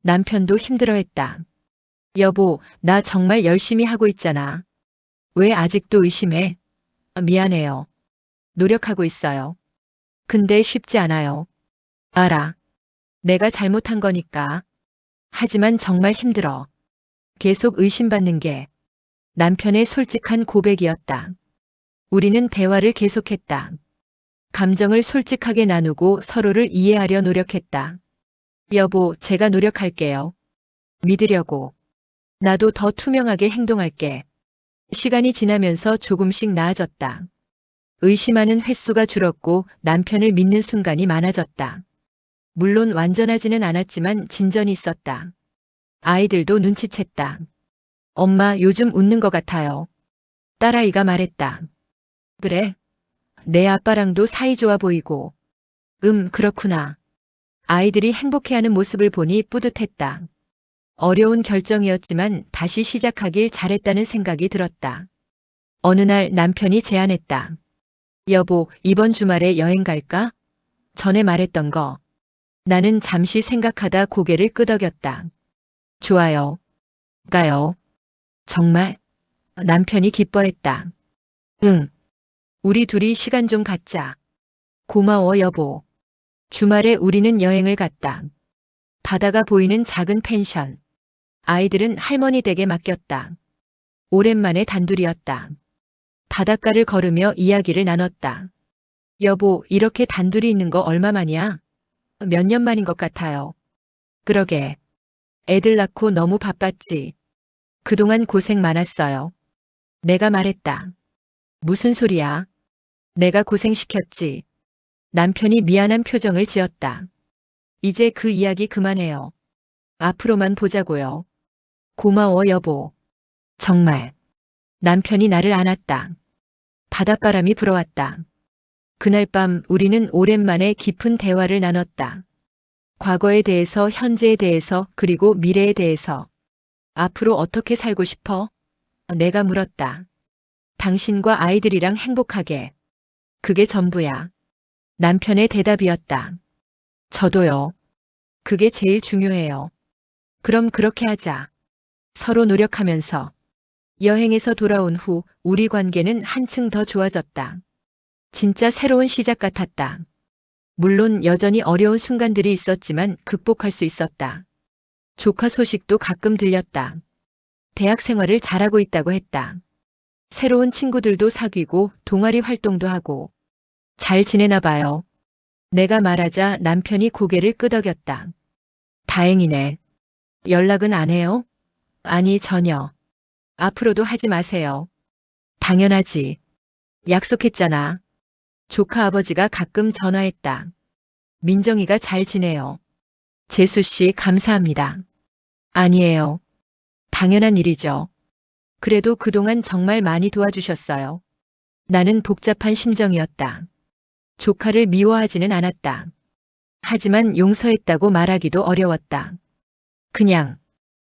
남편도 힘들어했다. 여보, 나 정말 열심히 하고 있잖아. 왜 아직도 의심해? 미안해요. 노력하고 있어요. 근데 쉽지 않아요. 알아. 내가 잘못한 거니까. 하지만 정말 힘들어. 계속 의심받는 게 남편의 솔직한 고백이었다. 우리는 대화를 계속했다. 감정을 솔직하게 나누고 서로를 이해하려 노력했다. 여보, 제가 노력할게요. 믿으려고. 나도 더 투명하게 행동할게. 시간이 지나면서 조금씩 나아졌다. 의심하는 횟수가 줄었고 남편을 믿는 순간이 많아졌다. 물론 완전하지는 않았지만 진전이 있었다. 아이들도 눈치챘다. 엄마, 요즘 웃는 것 같아요. 딸아이가 말했다. 그래? 내 아빠랑도 사이좋아 보이고. 그렇구나. 아이들이 행복해하는 모습을 보니 뿌듯했다. 어려운 결정이었지만 다시 시작하길 잘했다는 생각이 들었다. 어느 날 남편이 제안했다. 여보, 이번 주말에 여행 갈까? 전에 말했던 거. 나는 잠시 생각하다 고개를 끄덕였다. 좋아요. 가요. 정말? 남편이 기뻐했다. 응. 우리 둘이 시간 좀 갖자. 고마워, 여보. 주말에 우리는 여행을 갔다. 바다가 보이는 작은 펜션. 아이들은 할머니 댁에 맡겼다. 오랜만에 단둘이었다. 바닷가를 걸으며 이야기를 나눴다. 여보, 이렇게 단둘이 있는 거 얼마만이야? 몇 년 만인 것 같아요. 그러게. 애들 낳고 너무 바빴지. 그동안 고생 많았어요. 내가 말했다. 무슨 소리야? 내가 고생시켰지. 남편이 미안한 표정을 지었다. 이제 그 이야기 그만해요. 앞으로만 보자고요. 고마워, 여보. 정말. 남편이 나를 안았다. 바닷바람이 불어왔다. 그날 밤 우리는 오랜만에 깊은 대화를 나눴다. 과거에 대해서, 현재에 대해서, 그리고 미래에 대해서. 앞으로 어떻게 살고 싶어? 내가 물었다. 당신과 아이들이랑 행복하게. 그게 전부야. 남편의 대답이었다. 저도요. 그게 제일 중요해요. 그럼 그렇게 하자. 서로 노력하면서. 여행에서 돌아온 후 우리 관계는 한층 더 좋아졌다. 진짜 새로운 시작 같았다. 물론 여전히 어려운 순간들이 있었지만 극복할 수 있었다. 조카 소식도 가끔 들렸다. 대학 생활을 잘하고 있다고 했다. 새로운 친구들도 사귀고 동아리 활동도 하고. 잘 지내나 봐요. 내가 말하자 남편이 고개를 끄덕였다. 다행이네. 연락은 안 해요? 아니, 전혀. 앞으로도 하지 마세요. 당연하지. 약속했잖아. 조카 아버지가 가끔 전화했다. 민정이가 잘 지내요. 재수 씨, 감사합니다. 아니에요. 당연한 일이죠. 그래도 그동안 정말 많이 도와주셨어요. 나는 복잡한 심정이었다. 조카를 미워하지는 않았다. 하지만 용서했다고 말하기도 어려웠다. 그냥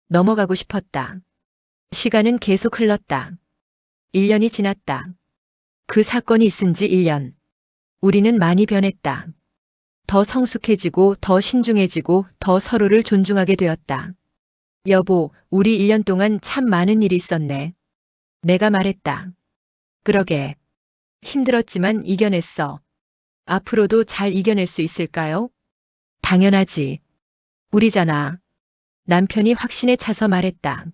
넘어가고 싶었다. 시간은 계속 흘렀다. 1년이 지났다. 그 사건이 있은 지 1년. 우리는 많이 변했다. 더 성숙해지고 더 신중해지고 더 서로를 존중하게 되었다. 여보, 우리 1년 동안 참 많은 일이 있었네. 내가 말했다. 그러게. 힘들었지만 이겨냈어. 앞으로도 잘 이겨낼 수 있을까요? 당연하지. 우리잖아. 남편이 확신에 차서 말했다.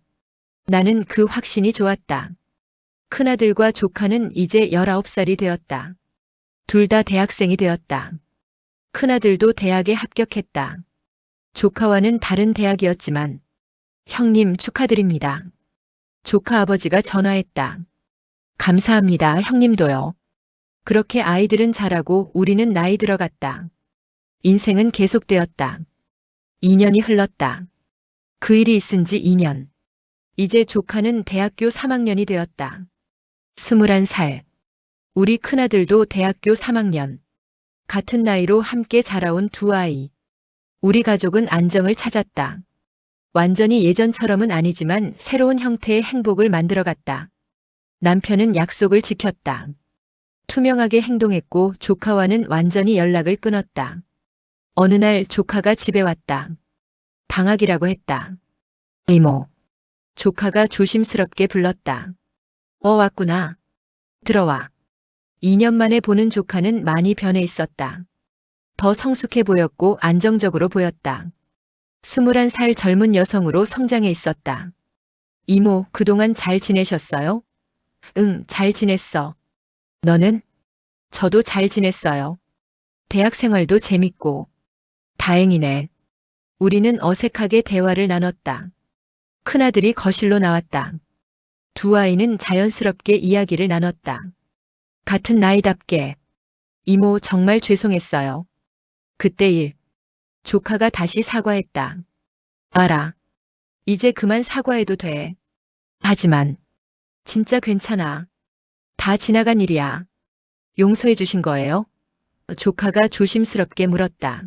나는 그 확신이 좋았다. 큰아들과 조카는 이제 19살이 되었다. 둘 다 대학생이 되었다. 큰아들도 대학에 합격했다. 조카와는 다른 대학이었지만 형님 축하드립니다. 조카 아버지가 전화했다. 감사합니다, 형님도요. 그렇게 아이들은 자라고 우리는 나이 들어갔다. 인생은 계속되었다. 2년이 흘렀다. 그 일이 있은 지 2년. 이제 조카는 대학교 3학년이 되었다. 21살. 우리 큰아들도 대학교 3학년. 같은 나이로 함께 자라온 두 아이. 우리 가족은 안정을 찾았다. 완전히 예전처럼은 아니지만 새로운 형태의 행복을 만들어갔다. 남편은 약속을 지켰다. 투명하게 행동했고 조카와는 완전히 연락을 끊었다. 어느 날 조카가 집에 왔다. 방학이라고 했다. 이모. 조카가 조심스럽게 불렀다. 왔구나. 들어와. 2년 만에 보는 조카는 많이 변해 있었다. 더 성숙해 보였고 안정적으로 보였다. 21살 젊은 여성으로 성장해 있었다. 이모, 그동안 잘 지내셨어요? 응, 잘 지냈어. 너는? 저도 잘 지냈어요. 대학 생활도 재밌고. 다행이네. 우리는 어색하게 대화를 나눴다. 큰아들이 거실로 나왔다. 두 아이는 자연스럽게 이야기를 나눴다. 같은 나이답게. 이모, 정말 죄송했어요. 그때 일. 조카가 다시 사과했다. 알아. 이제 그만 사과해도 돼. 하지만 진짜 괜찮아. 다 지나간 일이야. 용서해 주신 거예요? 조카가 조심스럽게 물었다.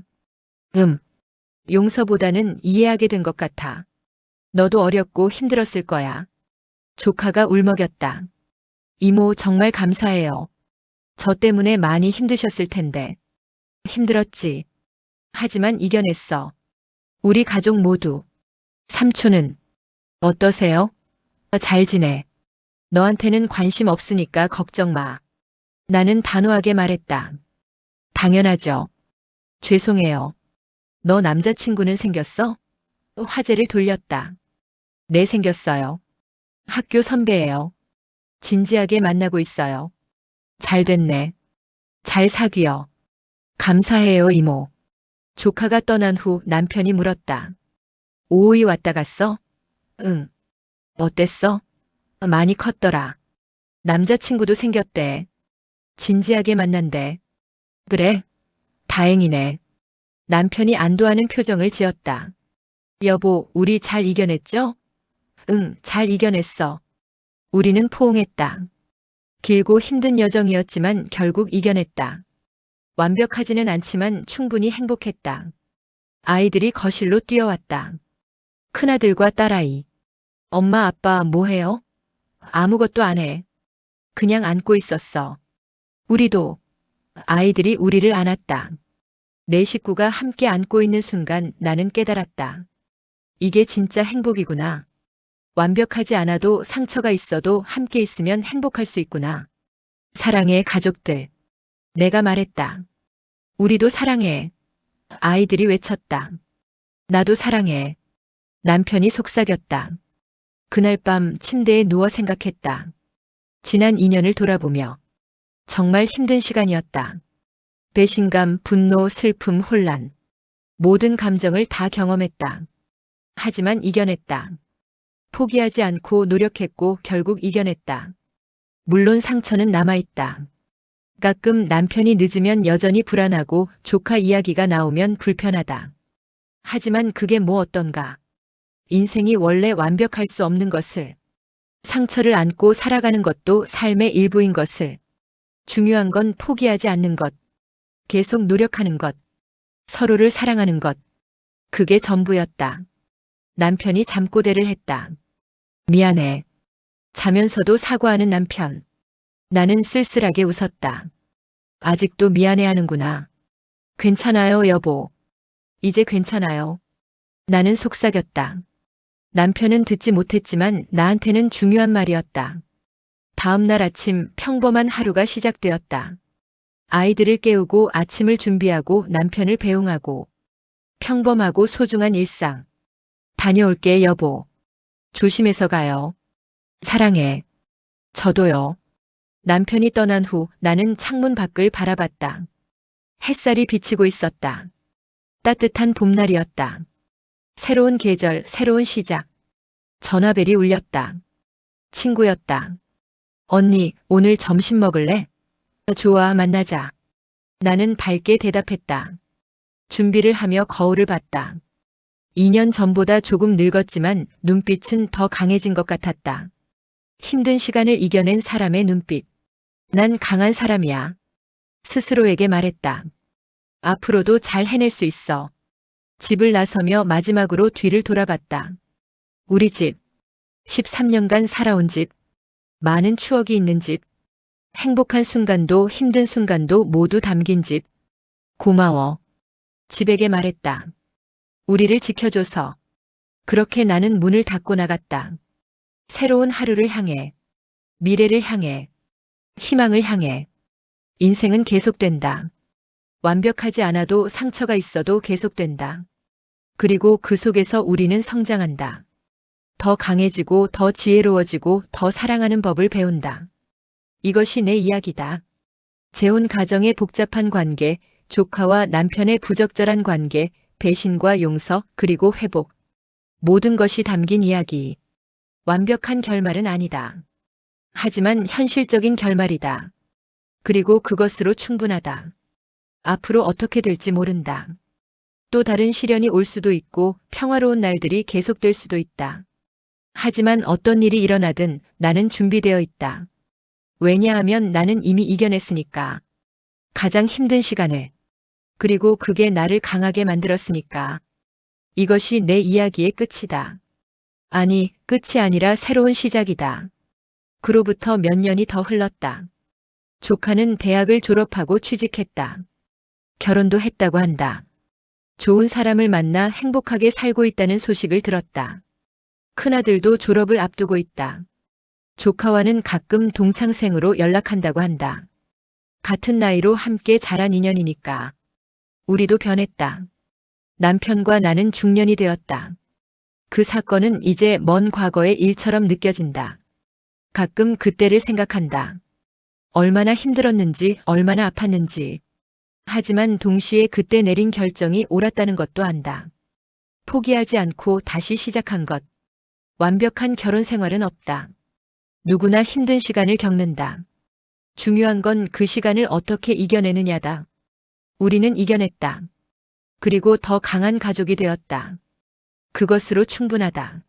용서보다는 이해하게 된 것 같아. 너도 어렸고 힘들었을 거야. 조카가 울먹였다. 이모, 정말 감사해요. 저 때문에 많이 힘드셨을 텐데. 힘들었지. 하지만 이겨냈어. 우리 가족 모두. 삼촌은 어떠세요? 잘 지내. 너한테는 관심 없으니까 걱정 마. 나는 단호하게 말했다. 당연하죠. 죄송해요. 너 남자친구는 생겼어? 화제를 돌렸다. 네, 생겼어요. 학교 선배예요. 진지하게 만나고 있어요. 잘 됐네. 잘 사귀어. 감사해요, 이모. 조카가 떠난 후 남편이 물었다. 오호이 왔다 갔어? 응. 어땠어? 많이 컸더라. 남자친구도 생겼대. 진지하게 만난대. 그래? 다행이네. 남편이 안도하는 표정을 지었다. 여보, 우리 잘 이겨냈죠? 응, 잘 이겨냈어. 우리는 포옹했다. 길고 힘든 여정이었지만 결국 이겨냈다. 완벽하지는 않지만 충분히 행복했다. 아이들이 거실로 뛰어왔다. 큰아들과 딸아이. 엄마, 아빠 뭐 해요? 아무것도 안 해. 그냥 안고 있었어. 우리도. 아이들이 우리를 안았다. 내 식구가 함께 안고 있는 순간 나는 깨달았다. 이게 진짜 행복이구나. 완벽하지 않아도 상처가 있어도 함께 있으면 행복할 수 있구나. 사랑해, 가족들. 내가 말했다. 우리도 사랑해. 아이들이 외쳤다. 나도 사랑해. 남편이 속삭였다. 그날 밤 침대에 누워 생각했다. 지난 2년을 돌아보며 정말 힘든 시간이었다. 배신감, 분노, 슬픔, 혼란. 모든 감정을 다 경험했다. 하지만 이겨냈다. 포기하지 않고 노력했고 결국 이겨냈다. 물론 상처는 남아있다. 가끔 남편이 늦으면 여전히 불안하고 조카 이야기가 나오면 불편하다. 하지만 그게 뭐 어떤가. 인생이 원래 완벽할 수 없는 것을, 상처를 안고 살아가는 것도 삶의 일부인 것을, 중요한 건 포기하지 않는 것, 계속 노력하는 것, 서로를 사랑하는 것, 그게 전부였다. 남편이 잠꼬대를 했다. 미안해. 자면서도 사과하는 남편. 나는 쓸쓸하게 웃었다. 아직도 미안해하는구나. 괜찮아요, 여보. 이제 괜찮아요. 나는 속삭였다. 남편은 듣지 못했지만 나한테는 중요한 말이었다. 다음 날 아침 평범한 하루가 시작되었다. 아이들을 깨우고 아침을 준비하고 남편을 배웅하고 평범하고 소중한 일상. 다녀올게, 여보. 조심해서 가요. 사랑해. 저도요. 남편이 떠난 후 나는 창문 밖을 바라봤다. 햇살이 비치고 있었다. 따뜻한 봄날이었다. 새로운 계절, 새로운 시작. 전화벨이 울렸다. 친구였다. 언니, 오늘 점심 먹을래? 좋아, 만나자. 나는 밝게 대답했다. 준비를 하며 거울을 봤다. 2년 전보다 조금 늙었지만 눈빛은 더 강해진 것 같았다. 힘든 시간을 이겨낸 사람의 눈빛. 난 강한 사람이야. 스스로에게 말했다. 앞으로도 잘 해낼 수 있어. 집을 나서며 마지막으로 뒤를 돌아봤다. 우리 집. 13년간 살아온 집. 많은 추억이 있는 집. 행복한 순간도 힘든 순간도 모두 담긴 집. 고마워. 집에게 말했다. 우리를 지켜줘서. 그렇게 나는 문을 닫고 나갔다. 새로운 하루를 향해. 미래를 향해. 희망을 향해. 인생은 계속된다. 완벽하지 않아도 상처가 있어도 계속된다. 그리고 그 속에서 우리는 성장한다. 더 강해지고 더 지혜로워지고 더 사랑하는 법을 배운다. 이것이 내 이야기다. 재혼 가정의 복잡한 관계, 조카와 남편의 부적절한 관계, 배신과 용서, 그리고 회복. 모든 것이 담긴 이야기. 완벽한 결말은 아니다. 하지만 현실적인 결말이다. 그리고 그것으로 충분하다. 앞으로 어떻게 될지 모른다. 또 다른 시련이 올 수도 있고 평화로운 날들이 계속될 수도 있다. 하지만 어떤 일이 일어나든 나는 준비되어 있다. 왜냐하면 나는 이미 이겨냈으니까. 가장 힘든 시간을. 그리고 그게 나를 강하게 만들었으니까. 이것이 내 이야기의 끝이다. 아니, 끝이 아니라 새로운 시작이다. 그로부터 몇 년이 더 흘렀다. 조카는 대학을 졸업하고 취직했다. 결혼도 했다고 한다. 좋은 사람을 만나 행복하게 살고 있다는 소식을 들었다. 큰아들도 졸업을 앞두고 있다. 조카와는 가끔 동창생으로 연락한다고 한다. 같은 나이로 함께 자란 인연이니까. 우리도 변했다. 남편과 나는 중년이 되었다. 그 사건은 이제 먼 과거의 일처럼 느껴진다. 가끔 그때를 생각한다. 얼마나 힘들었는지, 얼마나 아팠는지. 하지만 동시에 그때 내린 결정이 옳았다는 것도 안다. 포기하지 않고 다시 시작한 것. 완벽한 결혼 생활은 없다. 누구나 힘든 시간을 겪는다. 중요한 건 그 시간을 어떻게 이겨내느냐다. 우리는 이겨냈다. 그리고 더 강한 가족이 되었다. 그것으로 충분하다.